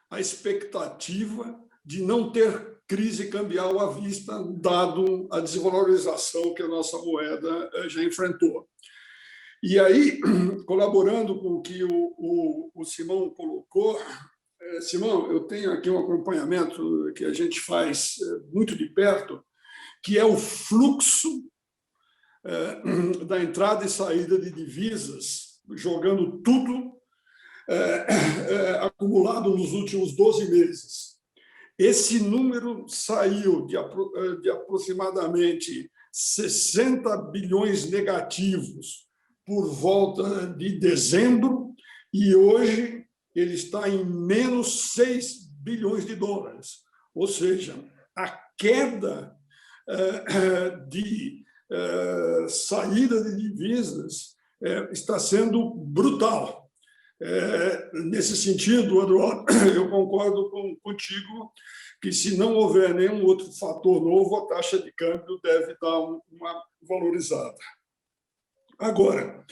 a expectativa de não ter crise cambial à vista, dado a desvalorização que a nossa moeda já enfrentou. E aí, colaborando com o que o Simão colocou, Simão, eu tenho aqui um acompanhamento que a gente faz muito de perto, que é o fluxo da entrada e saída de divisas, jogando tudo acumulado nos últimos 12 meses. Esse número saiu de aproximadamente 60 bilhões negativos por volta de dezembro, e hoje ele está em menos 6 bilhões de dólares. Ou seja, a queda de saída de divisas está sendo brutal. Nesse sentido, Eduardo, eu concordo contigo que, se não houver nenhum outro fator novo, a taxa de câmbio deve dar uma valorizada. Agora,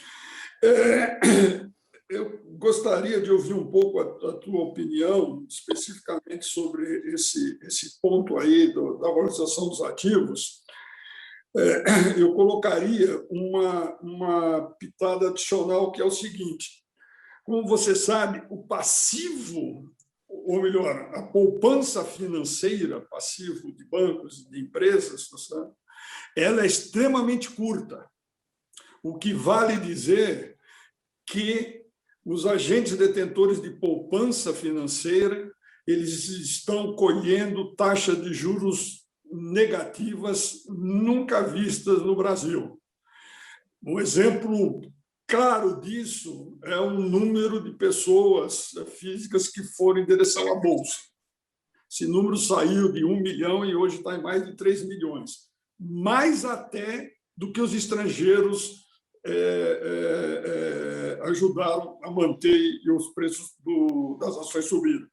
eu gostaria de ouvir um pouco a tua opinião, especificamente sobre esse ponto aí da valorização dos ativos. Eu colocaria uma pitada adicional, que é o seguinte: como você sabe, o passivo, ou melhor, a poupança financeira, passivo de bancos, de empresas, ela é extremamente curta, o que vale dizer que os agentes detentores de poupança financeira, eles estão colhendo taxas de juros negativas nunca vistas no Brasil. Um exemplo claro disso é o número de pessoas físicas que foram em direção à Bolsa. Esse número saiu de 1 milhão e hoje está em mais de 3 milhões. Mais até do que os estrangeiros ajudaram a manter os preços das ações subirem.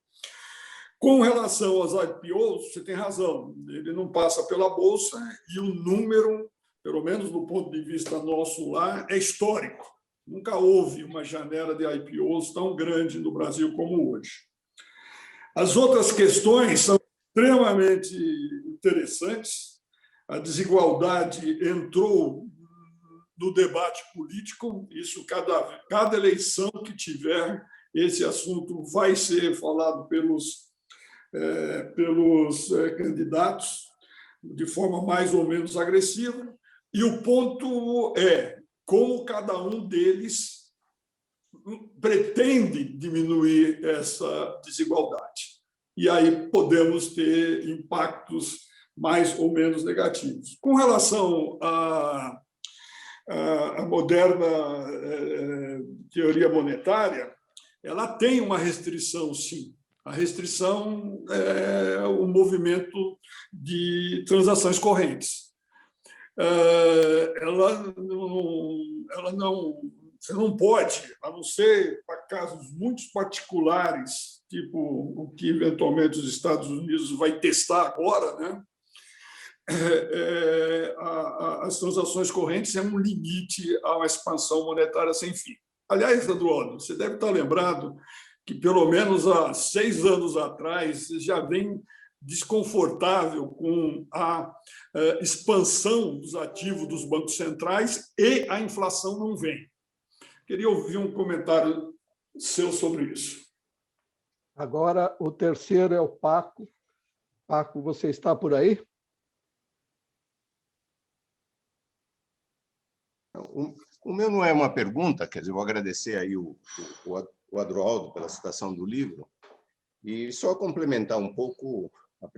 Com relação aos IPOs, você tem razão, ele não passa pela Bolsa e o número, pelo menos do ponto de vista nosso lá, é histórico. Nunca houve uma janela de IPOs tão grande no Brasil como hoje. As outras questões são extremamente interessantes. A desigualdade entrou no debate político, isso cada eleição que tiver, esse assunto vai ser falado pelos candidatos de forma mais ou menos agressiva, e o ponto é como cada um deles pretende diminuir essa desigualdade. E aí podemos ter impactos mais ou menos negativos. Com relação à moderna teoria monetária, ela tem uma restrição, sim. A restrição é o movimento de transações correntes. Você não pode, a não ser para casos muito particulares, tipo o que eventualmente os Estados Unidos vai testar agora, né? As transações correntes é um limite a uma expansão monetária sem fim. Aliás, Eduardo, você deve estar lembrado que, pelo menos há 6 anos atrás, já vem desconfortável com a expansão dos ativos dos bancos centrais e a inflação não vem. Queria ouvir um comentário seu sobre isso. Agora, o terceiro é o Paco. Paco, você está por aí? O meu não é uma pergunta, quer dizer, vou agradecer aí o Adroaldo pela citação do livro e só complementar um pouco a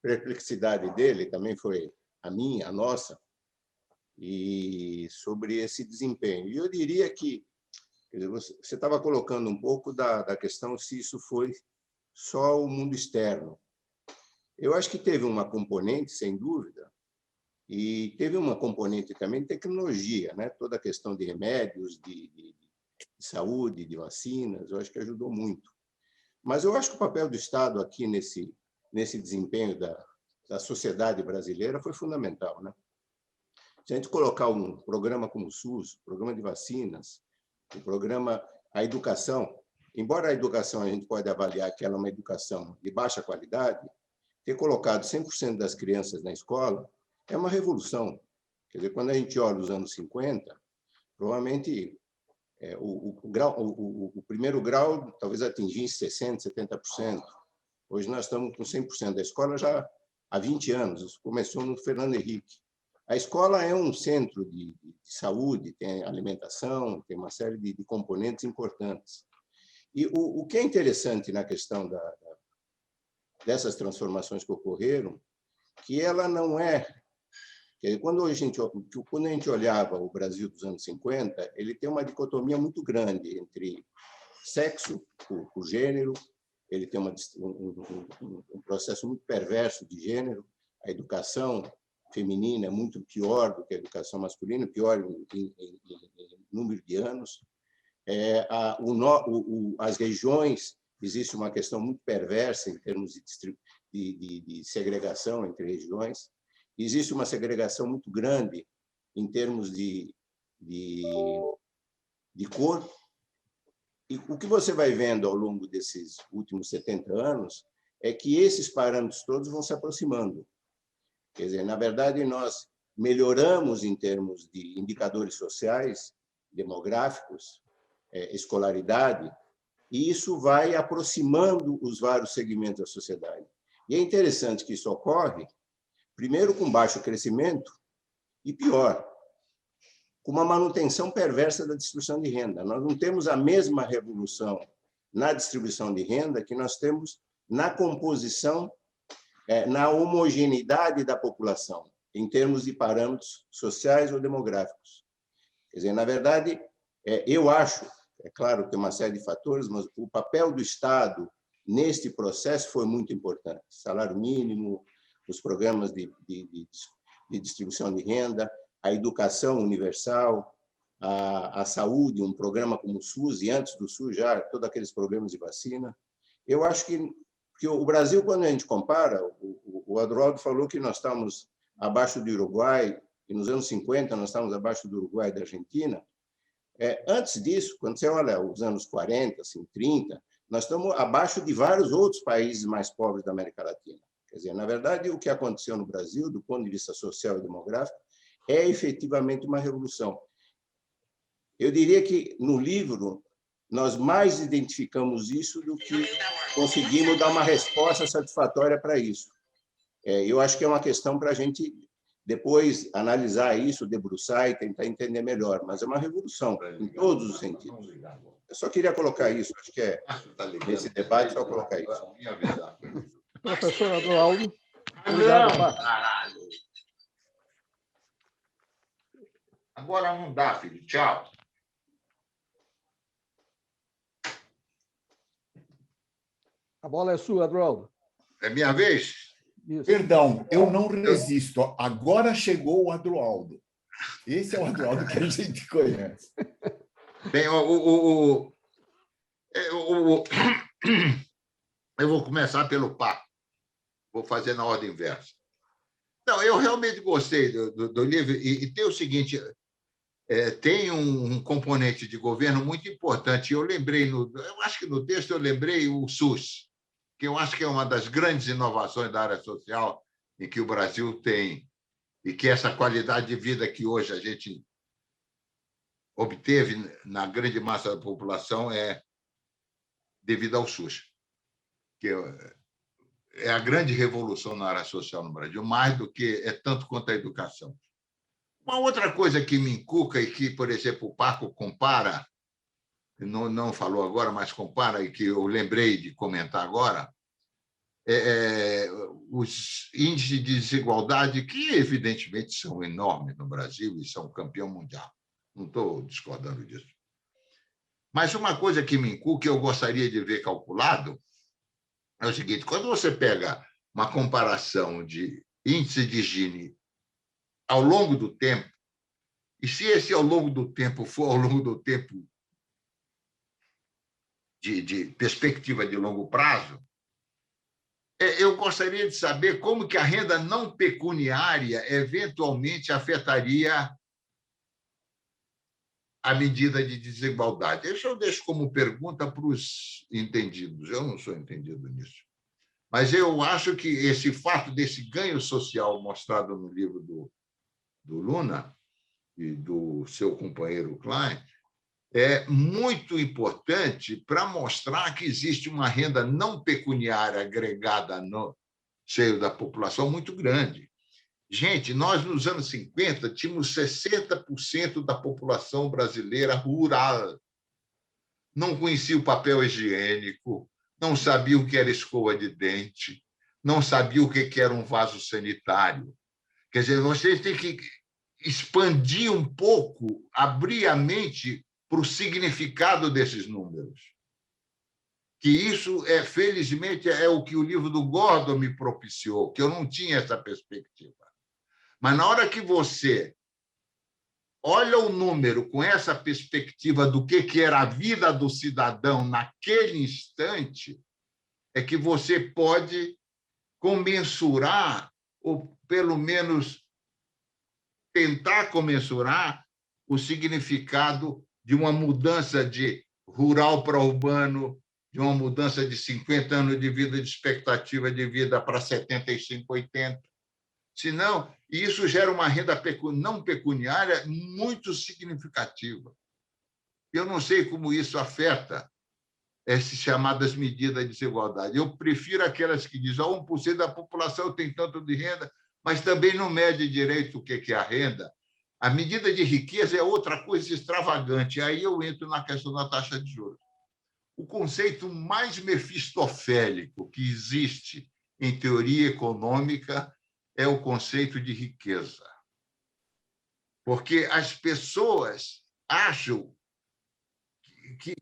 perplexidade dele, também foi a minha, a nossa, e sobre esse desempenho. E eu diria que, quer dizer, você estava colocando um pouco da questão se isso foi só o mundo externo. Eu acho que teve uma componente, sem dúvida, e teve uma componente também de tecnologia, né? Toda a questão de remédios, de saúde, de vacinas, eu acho que ajudou muito. Mas eu acho que o papel do Estado aqui nesse desempenho da sociedade brasileira foi fundamental, né? Se a gente colocar um programa como o SUS, programa de vacinas, o programa, a educação, embora a educação a gente pode avaliar que ela é uma educação de baixa qualidade, ter colocado 100% das crianças na escola é uma revolução. Quer dizer, quando a gente olha os anos 50, provavelmente o primeiro grau talvez atingisse 60%, 70%. Hoje nós estamos com 100% da escola já há 20 anos. Isso começou no Fernando Henrique. A escola é um centro de saúde, tem alimentação, tem uma série de componentes importantes. E o que é interessante na questão dessas transformações que ocorreram, que ela não é... Quando a gente olhava o Brasil dos anos 50, ele tem uma dicotomia muito grande entre sexo, o gênero, ele tem um processo muito perverso de gênero, a educação feminina é muito pior do que a educação masculina, pior em número de anos. As regiões, existe uma questão muito perversa em termos de segregação entre regiões. Existe uma segregação muito grande em termos de cor. E o que você vai vendo ao longo desses últimos 70 anos é que esses parâmetros todos vão se aproximando. Quer dizer, na verdade, nós melhoramos em termos de indicadores sociais, demográficos, escolaridade, e isso vai aproximando os vários segmentos da sociedade. E é interessante que isso ocorre, primeiro, com baixo crescimento, e pior, com uma manutenção perversa da distribuição de renda. Nós não temos a mesma revolução na distribuição de renda que nós temos na composição, na homogeneidade da população, em termos de parâmetros sociais ou demográficos. Quer dizer, na verdade, eu acho, é claro que tem uma série de fatores, mas o papel do Estado neste processo foi muito importante. Salário mínimo, os programas de distribuição de renda, a educação universal, a saúde, um programa como o SUS, e antes do SUS já todos aqueles programas de vacina. Eu acho que o Brasil, quando a gente compara, o Adroaldo falou que nós estamos abaixo do Uruguai, e nos anos 50 nós estávamos abaixo do Uruguai e da Argentina. Antes disso, quando você olha os anos 40, assim, 30, nós estamos abaixo de vários outros países mais pobres da América Latina. Quer dizer, na verdade, o que aconteceu no Brasil, do ponto de vista social e demográfico, é efetivamente uma revolução. Eu diria que, no livro, nós mais identificamos isso do que conseguimos dar uma resposta satisfatória para isso. Eu acho que é uma questão para a gente depois analisar isso, debruçar e tentar entender melhor, mas é uma revolução em todos os sentidos. Eu só queria colocar isso, acho que nesse debate só colocar isso. Professor Adroaldo. Caralho. Agora não dá, filho. Tchau. A bola é sua, Adroaldo. É minha vez? Isso. Perdão, eu não resisto. Agora chegou o Adroaldo. Esse é o Adroaldo que a gente conhece. Bem, eu vou começar pelo papo. Vou fazer na ordem inversa. Não, eu realmente gostei do livro e tem o seguinte, tem um componente de governo muito importante. Eu acho que no texto eu lembrei o SUS, que eu acho que é uma das grandes inovações da área social em que o Brasil tem, e que essa qualidade de vida que hoje a gente obteve na grande massa da população é devido ao SUS, que é a grande revolução na área social no Brasil, mais do que tanto quanto a educação. Uma outra coisa que me encuca e que, por exemplo, o Paco compara, não falou agora, mas compara, e que eu lembrei de comentar agora, os índices de desigualdade, que evidentemente são enormes no Brasil e são campeão mundial. Não estou discordando disso. Mas uma coisa que me inculca, que eu gostaria de ver calculado, é o seguinte: quando você pega uma comparação de índice de Gini ao longo do tempo, e se esse ao longo do tempo for ao longo do tempo de perspectiva de longo prazo, eu gostaria de saber como que a renda não pecuniária eventualmente afetaria a medida de desigualdade. Isso eu deixo como pergunta para os entendidos. Eu não sou entendido nisso. Mas eu acho que esse fato desse ganho social mostrado no livro do Luna e do seu companheiro Klein é muito importante para mostrar que existe uma renda não pecuniária agregada no seio da população muito grande. Gente, nós, nos anos 50, tínhamos 60% da população brasileira rural. Não conhecia o papel higiênico, não sabia o que era escova de dente, não sabia o que era um vaso sanitário. Quer dizer, vocês têm que expandir um pouco, abrir a mente para o significado desses números. Que isso, felizmente, é o que o livro do Gordon me propiciou, que eu não tinha essa perspectiva. Mas na hora que você olha o número com essa perspectiva do que era a vida do cidadão naquele instante, é que você pode comensurar, ou pelo menos tentar comensurar, o significado de uma mudança de rural para urbano, de uma mudança de 50 anos de vida, de expectativa de vida para 75, 80. Senão, isso gera uma renda não pecuniária muito significativa. Eu não sei como isso afeta essas chamadas medidas de desigualdade. Eu prefiro aquelas que dizem que 1% da população tem tanto de renda, mas também não mede direito o que é a renda. A medida de riqueza é outra coisa extravagante. Aí eu entro na questão da taxa de juros. O conceito mais mefistofélico que existe em teoria econômica é o conceito de riqueza. Porque as pessoas acham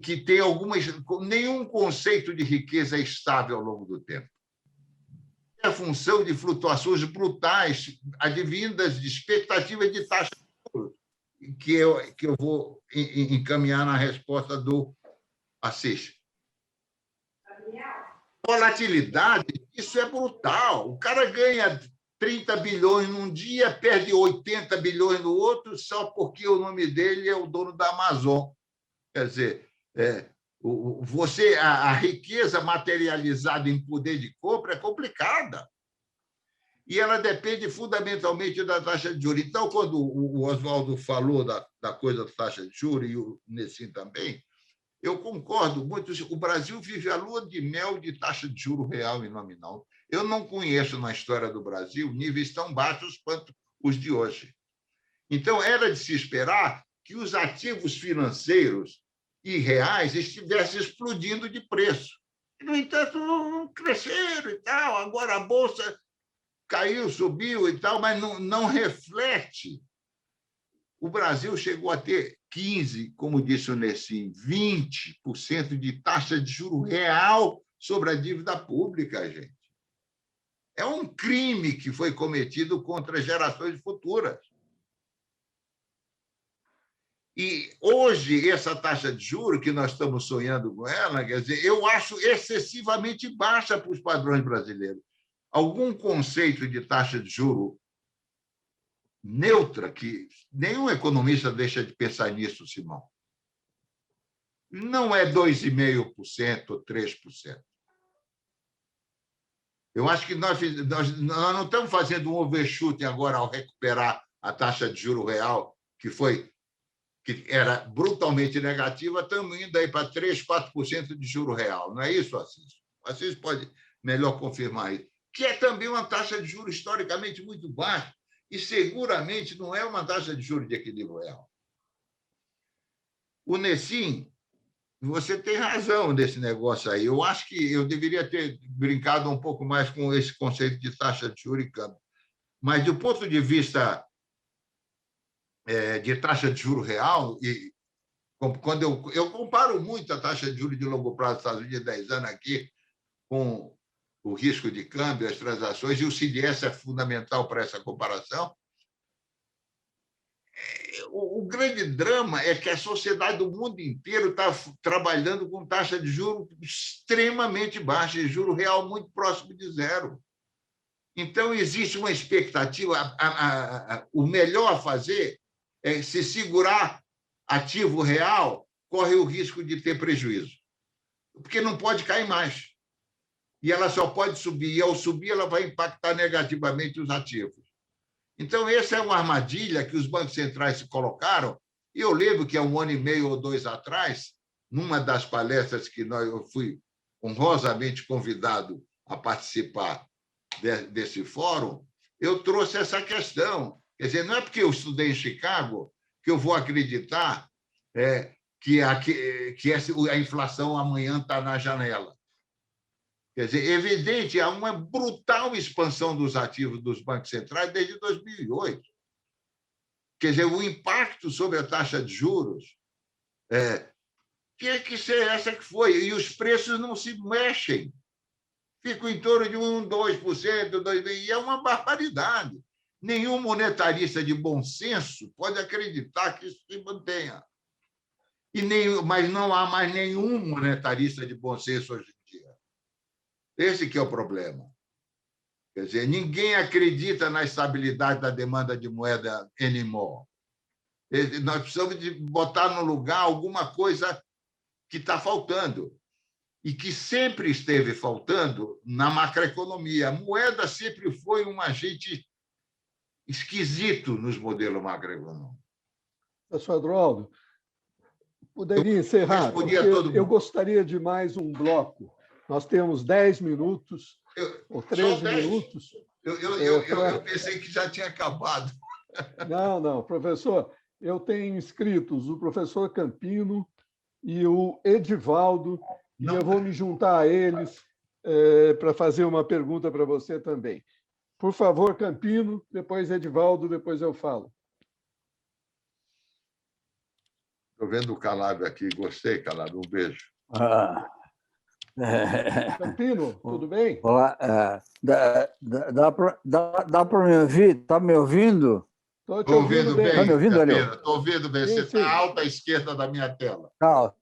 que tem algumas... Nenhum conceito de riqueza é estável ao longo do tempo. É a função de flutuações brutais, advindas de expectativa de taxa de juros, que eu vou encaminhar na resposta do Assis. Volatilidade, isso é brutal. O cara ganha 30 bilhões num dia, perde 80 bilhões no outro, só porque o nome dele é o dono da Amazon. Quer dizer, a riqueza materializada em poder de compra é complicada. E ela depende fundamentalmente da taxa de juros. Então, quando o Oswaldo falou da coisa da taxa de juros, e o Nessim também, eu concordo muito. O Brasil vive a lua de mel de taxa de juros real e nominal. Eu não conheço na história do Brasil níveis tão baixos quanto os de hoje. Então, era de se esperar que os ativos financeiros e reais estivessem explodindo de preço. No entanto, não cresceram e tal. Agora a Bolsa caiu, subiu e tal, mas não reflete. O Brasil chegou a ter 15%, como disse o Nessim, 20% de taxa de juro real sobre a dívida pública, gente. É um crime que foi cometido contra as gerações futuras. E hoje, essa taxa de juros, que nós estamos sonhando com ela, quer dizer, eu acho excessivamente baixa para os padrões brasileiros. Algum conceito de taxa de juros neutra, que nenhum economista deixa de pensar nisso, Simão. Não é 2,5% ou 3%. Eu acho que nós não estamos fazendo um overshooting agora ao recuperar a taxa de juro real, que era brutalmente negativa, estamos indo aí para 3%, 4% de juro real. Não é isso, Assis? O Assis pode melhor confirmar isso. Que é também uma taxa de juros historicamente muito baixa. E seguramente não é uma taxa de juros de equilíbrio real. O Nessim, você tem razão nesse negócio aí. Eu acho que eu deveria ter brincado um pouco mais com esse conceito de taxa de juros e câmbio. Mas, do ponto de vista de taxa de juros real, e quando eu comparo muito a taxa de juros de longo prazo dos Estados Unidos de 10 anos aqui com o risco de câmbio, as transações, e o CDS é fundamental para essa comparação. O grande drama é que a sociedade do mundo inteiro está trabalhando com taxa de juros extremamente baixa, e juro real muito próximo de zero. Então, existe uma expectativa. O melhor a fazer é se segurar ativo real, corre o risco de ter prejuízo, porque não pode cair mais. E ela só pode subir, e ao subir, ela vai impactar negativamente os ativos. Então, essa é uma armadilha que os bancos centrais se colocaram. E eu lembro que há 1 ano e meio ou 2 atrás, numa das palestras que eu fui honrosamente convidado a participar desse fórum, eu trouxe essa questão. Quer dizer, não é porque eu estudei em Chicago que eu vou acreditar que a inflação amanhã está na janela. Quer dizer, é evidente, há uma brutal expansão dos ativos dos bancos centrais desde 2008. Quer dizer, o impacto sobre a taxa de juros tinha que ser essa que foi, e os preços não se mexem. Ficam em torno de 1%, 2%, 2%, e é uma barbaridade. Nenhum monetarista de bom senso pode acreditar que isso se mantenha. Mas não há mais nenhum monetarista de bom senso hoje em dia. Esse que é o problema. Quer dizer, ninguém acredita na estabilidade da demanda de moeda anymore. Nós precisamos de botar no lugar alguma coisa que está faltando e que sempre esteve faltando na macroeconomia. A moeda sempre foi um agente esquisito nos modelos macroeconômicos. Professor Adroaldo, poderia encerrar, porque eu gostaria de mais um bloco. Nós temos 10 minutos, ou 13 minutos. Eu pensei que já tinha acabado. Não, professor. Eu tenho inscritos o professor Campino e o Edivaldo, e eu vou me juntar a eles para fazer uma pergunta para você também. Por favor, Campino, depois Edivaldo, depois eu falo. Estou vendo o Calado aqui, gostei, Calado, um beijo. Campino, tudo bem? Olá, dá para me ouvir? Está me ouvindo? Estou te ouvindo bem. Está me ouvindo, Eliel? Estou ouvindo bem. Você está alta à esquerda da minha tela. Tá.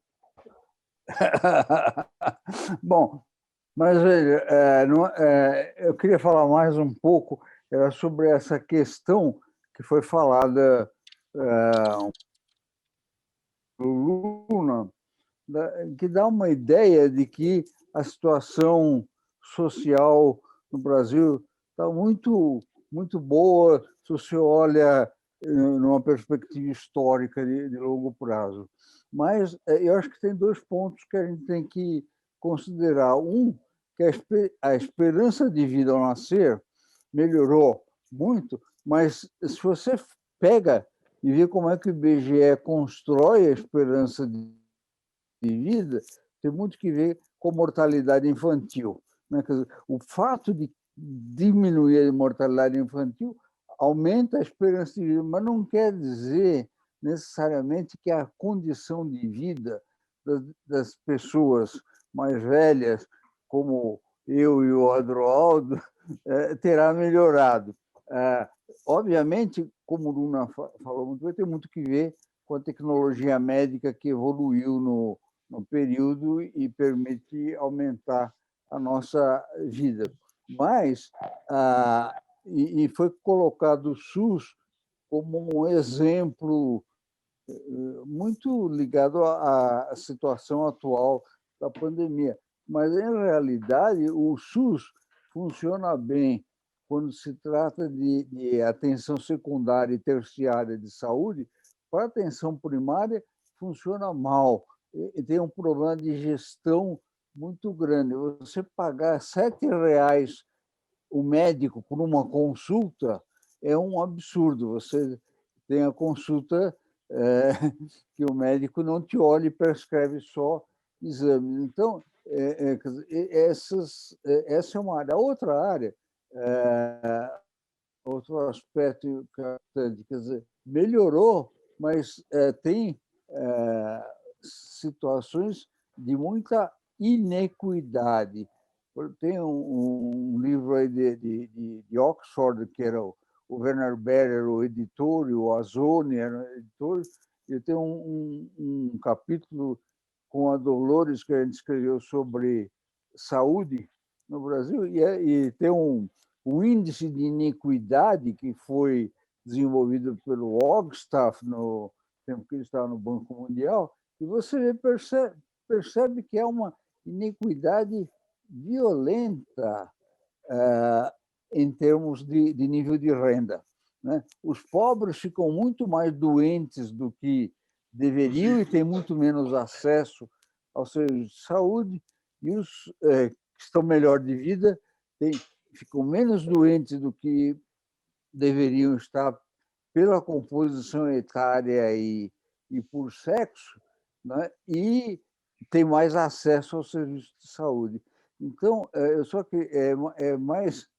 Bom, mas veja, eu queria falar mais um pouco sobre essa questão que foi falada pelo Luna, que dá uma ideia de que a situação social no Brasil está muito, muito boa se você olha numa perspectiva histórica de longo prazo. Mas eu acho que tem 2 pontos que a gente tem que considerar. Um, que a esperança de vida ao nascer melhorou muito, mas se você pega e vê como é que o IBGE constrói a esperança de vida, tem muito que ver com mortalidade infantil. Né? Quer dizer, o fato de diminuir a mortalidade infantil aumenta a esperança de vida, mas não quer dizer necessariamente que a condição de vida das pessoas mais velhas, como eu e o Adroaldo, terá melhorado. Obviamente, como o Luna falou muito bem, tem muito que ver com a tecnologia médica que evoluiu no período e permite aumentar a nossa vida. Mas e foi colocado o SUS como um exemplo muito ligado à situação atual da pandemia. Mas, em realidade, o SUS funciona bem quando se trata de atenção secundária e terciária de saúde. Para a atenção primária, funciona mal. E tem um problema de gestão muito grande. Você pagar R$ 7,00 o médico por uma consulta é um absurdo. Você tem a consulta que o médico não te olha e prescreve só exames. Então, essa é uma área. A outra área, outro aspecto importante, quer dizer, melhorou, mas tem situações de muita inequidade. Tem um livro aí de Oxford, que era o Werner Berger, o editor, e o Azzoni era o editor, e tem um capítulo com a Dolores, que a gente escreveu sobre saúde no Brasil, e tem o índice de inequidade que foi desenvolvido pelo Ogstaff no tempo que ele estava no Banco Mundial, e você percebe que é uma inequidade violenta em termos de nível de renda, né? Os pobres ficam muito mais doentes do que deveriam e têm muito menos acesso aos serviços de saúde, e os que estão melhor de vida ficam menos doentes do que deveriam estar pela composição etária e por sexo, né? E tem mais acesso aos serviços de saúde. Então, só que é mais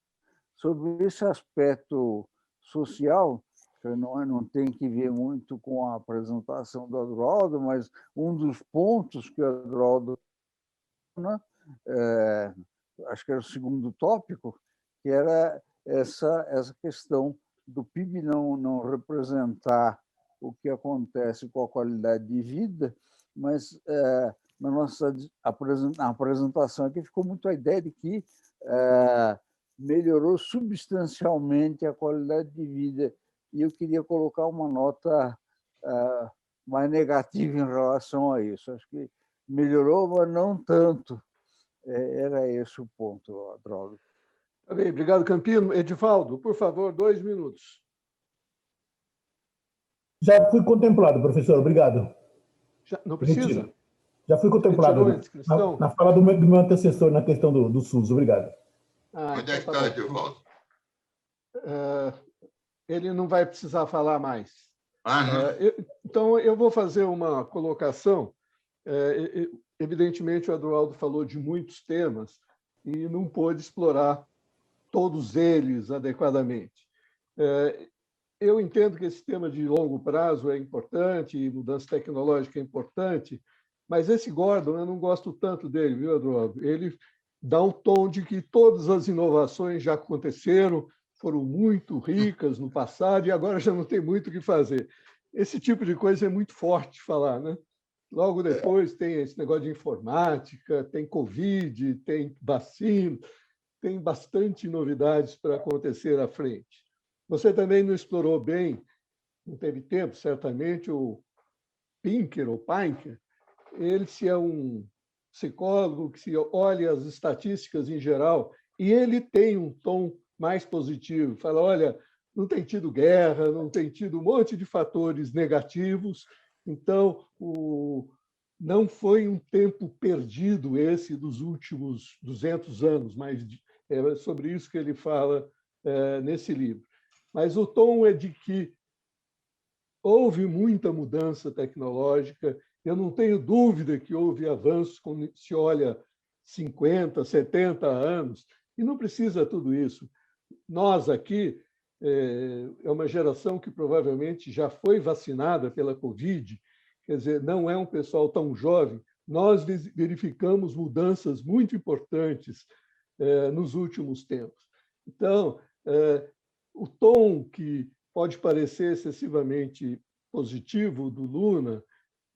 sobre esse aspecto social, que não tem que ver muito com a apresentação do Adroaldo, mas um dos pontos que o Adroaldo, né, acho que era o segundo tópico, que era essa questão do PIB não representar o que acontece com a qualidade de vida, mas na nossa apresentação aqui ficou muito a ideia de que melhorou substancialmente a qualidade de vida, e eu queria colocar uma nota mais negativa em relação a isso. Acho que melhorou, mas não tanto. Era esse o ponto, Adroaldo. Tá bem, obrigado, Campino. Edivaldo, por favor, 2 minutos. Já fui contemplado, professor, obrigado. Não precisa? Retiro. Já fui contemplado na fala do meu antecessor na questão do SUS, obrigado. Onde é que está, Edivaldo? Ele não vai precisar falar mais. Não. Então, eu vou fazer uma colocação. Evidentemente, o Adroaldo falou de muitos temas e não pôde explorar todos eles adequadamente. Eu entendo que esse tema de longo prazo é importante, mudança tecnológica é importante, mas esse Gordon, eu não gosto tanto dele, viu, Adroaldo? Ele dá um tom de que todas as inovações já aconteceram, foram muito ricas no passado e agora já não tem muito o que fazer. Esse tipo de coisa é muito forte de falar, né? Logo depois tem esse negócio de informática, tem Covid, tem vacina, tem bastante novidades para acontecer à frente. Você também não explorou bem, não teve tempo, certamente, o Pinker, ou Pinker. Ele se é um psicólogo que se olha as estatísticas em geral e ele tem um tom mais positivo. Fala, olha, não tem tido guerra, não tem tido um monte de fatores negativos, então não foi um tempo perdido esse dos últimos 200 anos, mas é sobre isso que ele fala nesse livro. Mas o tom é de que houve muita mudança tecnológica, eu não tenho dúvida que houve avanços quando se olha 50, 70 anos, e não precisa tudo isso. Nós aqui, é uma geração que provavelmente já foi vacinada pela Covid, quer dizer, não é um pessoal tão jovem, nós verificamos mudanças muito importantes nos últimos tempos. Então, o tom que pode parecer excessivamente positivo do Luna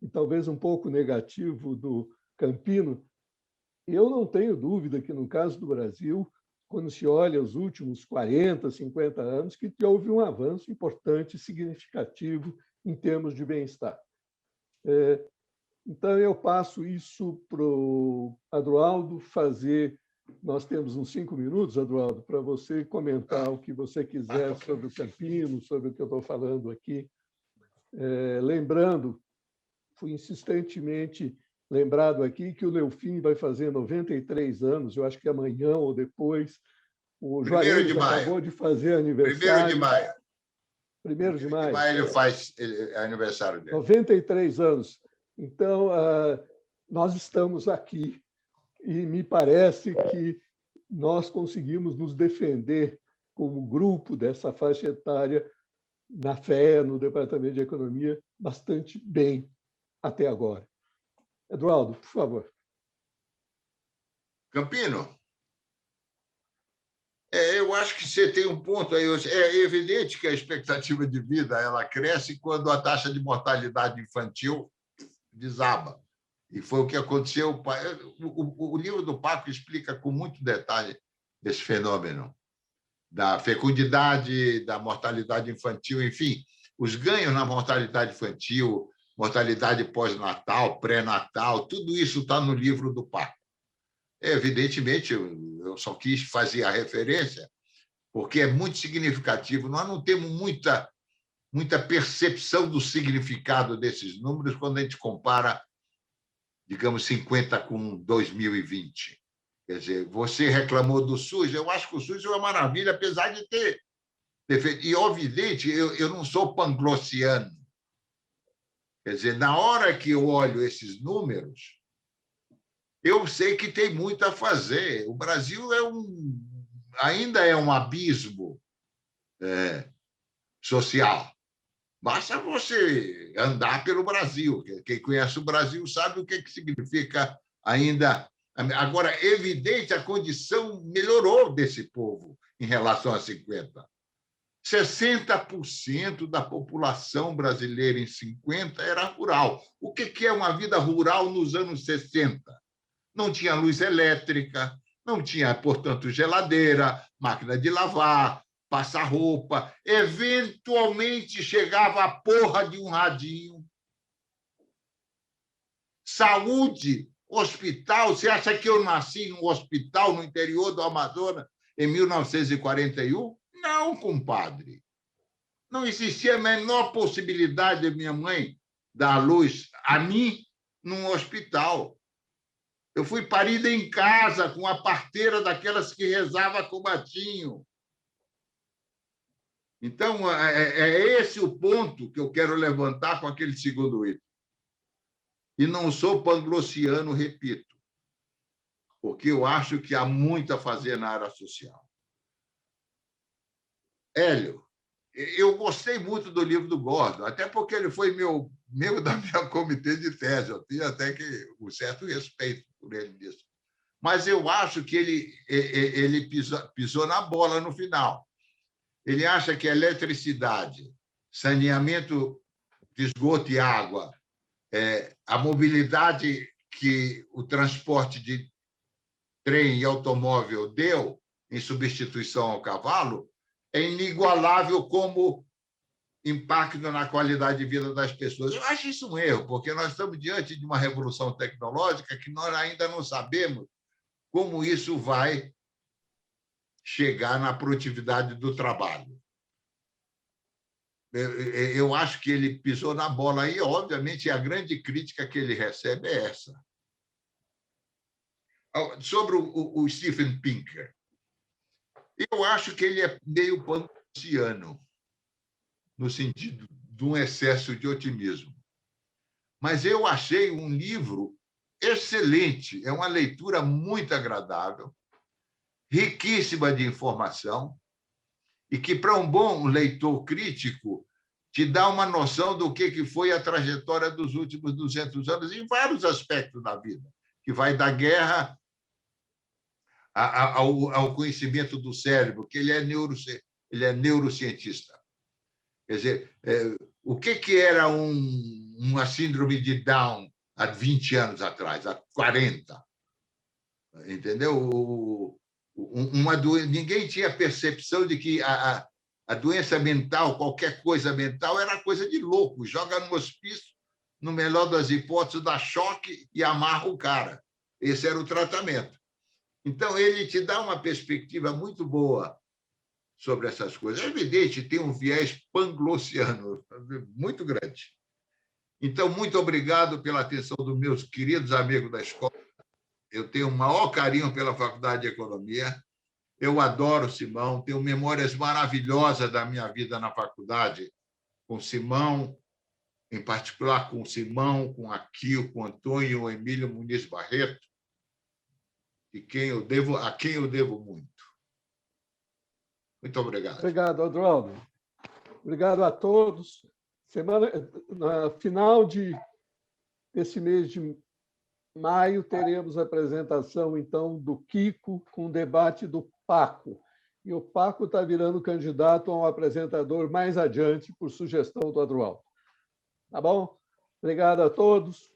e talvez um pouco negativo do Campino, eu não tenho dúvida que, no caso do Brasil, quando se olha os últimos 40, 50 anos, que houve um avanço importante, significativo em termos de bem-estar. Então, eu passo isso para o Adroaldo fazer. Nós temos uns 5 minutos, Adroaldo, para você comentar o que você quiser sobre o Campino, sobre o que eu estou falando aqui. Lembrando, fui insistentemente lembrado aqui que o Leufim vai fazer 93 anos, eu acho que amanhã ou depois, O 1º Juarez de maio. acabou de fazer 1º aniversário. de maio. 1º de maio. Ele faz aniversário dele. 93 anos. Então, nós estamos aqui e me parece que nós conseguimos nos defender como grupo dessa faixa etária na FEA, no Departamento de Economia, bastante bem até agora. Eduardo, por favor. Campino, eu acho que você tem um ponto aí. É evidente que a expectativa de vida ela cresce quando a taxa de mortalidade infantil desaba. E foi o que aconteceu. O livro do Paco explica com muito detalhe esse fenômeno da fecundidade, da mortalidade infantil, enfim, os ganhos na mortalidade infantil, mortalidade pós-natal, pré-natal, tudo isso está no livro do Paco. Evidentemente, eu só quis fazer a referência, porque é muito significativo. Nós não temos muita percepção do significado desses números quando a gente compara, digamos, 50 com 2020. Quer dizer, você reclamou do SUS, eu acho que o SUS é uma maravilha, apesar de ter feito. E, obviamente, eu não sou panglossiano. Quer dizer, na hora que eu olho esses números, eu sei que tem muito a fazer. O Brasil ainda é um abismo social. Basta você andar pelo Brasil. Quem conhece o Brasil sabe o que significa ainda. Agora, é evidente, a condição melhorou desse povo em relação a 50. 60% da população brasileira em 50 era rural. O que é uma vida rural nos anos 60? Não tinha luz elétrica, não tinha, portanto, geladeira, máquina de lavar, passar roupa. Eventualmente chegava a porra de um radinho. Saúde, hospital. Você acha que eu nasci num hospital no interior do Amazonas em 1941? Não, compadre. Não existia a menor possibilidade de minha mãe dar luz a mim num hospital. Eu fui parida em casa com a parteira daquelas que rezava com o batinho. Então, é esse o ponto que eu quero levantar com aquele segundo item. E não sou panglossiano, repito, porque eu acho que há muito a fazer na área social. Hélio, eu gostei muito do livro do Gordon, até porque ele foi meu da minha comitê de tese. Eu tinha até que um certo respeito por ele nisso. Mas eu acho que ele pisou na bola no final. Ele acha que a eletricidade, saneamento de esgoto e água, a mobilidade que o transporte de trem e automóvel deu em substituição ao cavalo é inigualável como impacto na qualidade de vida das pessoas. Eu acho isso um erro, porque nós estamos diante de uma revolução tecnológica que nós ainda não sabemos como isso vai chegar na produtividade do trabalho. Eu acho que ele pisou na bola aí, obviamente, a grande crítica que ele recebe é essa. Sobre o Steven Pinker, eu acho que ele é meio panglossiano, no sentido de um excesso de otimismo. Mas eu achei um livro excelente, é uma leitura muito agradável, riquíssima de informação, e que, para um bom leitor crítico, te dá uma noção do que foi a trajetória dos últimos 200 anos em vários aspectos da vida, que vai da guerra ao conhecimento do cérebro, que ele é neurocientista. Quer dizer, o que era uma síndrome de Down há 20 anos atrás, há 40? Entendeu? Ninguém tinha percepção de que a doença mental, qualquer coisa mental, era coisa de louco. Joga no hospício, no melhor das hipóteses, dá choque e amarra o cara. Esse era o tratamento. Então, ele te dá uma perspectiva muito boa sobre essas coisas. É evidente, tem um viés panglossiano muito grande. Então, muito obrigado pela atenção dos meus queridos amigos da escola. Eu tenho o maior carinho pela Faculdade de Economia Eu adoro o Simão, tenho memórias maravilhosas da minha vida na faculdade com o Simão, em particular com o Simão, com a Kio, com o Antônio e o Emílio Muniz Barreto, a quem eu devo muito. Muito obrigado. Obrigado, Adroaldo. Obrigado a todos. Na final desse mês de maio, teremos a apresentação, então, do Kiko com o debate do Paco. E o Paco está virando candidato a um apresentador mais adiante, por sugestão do Adroaldo. Tá bom? Obrigado a todos.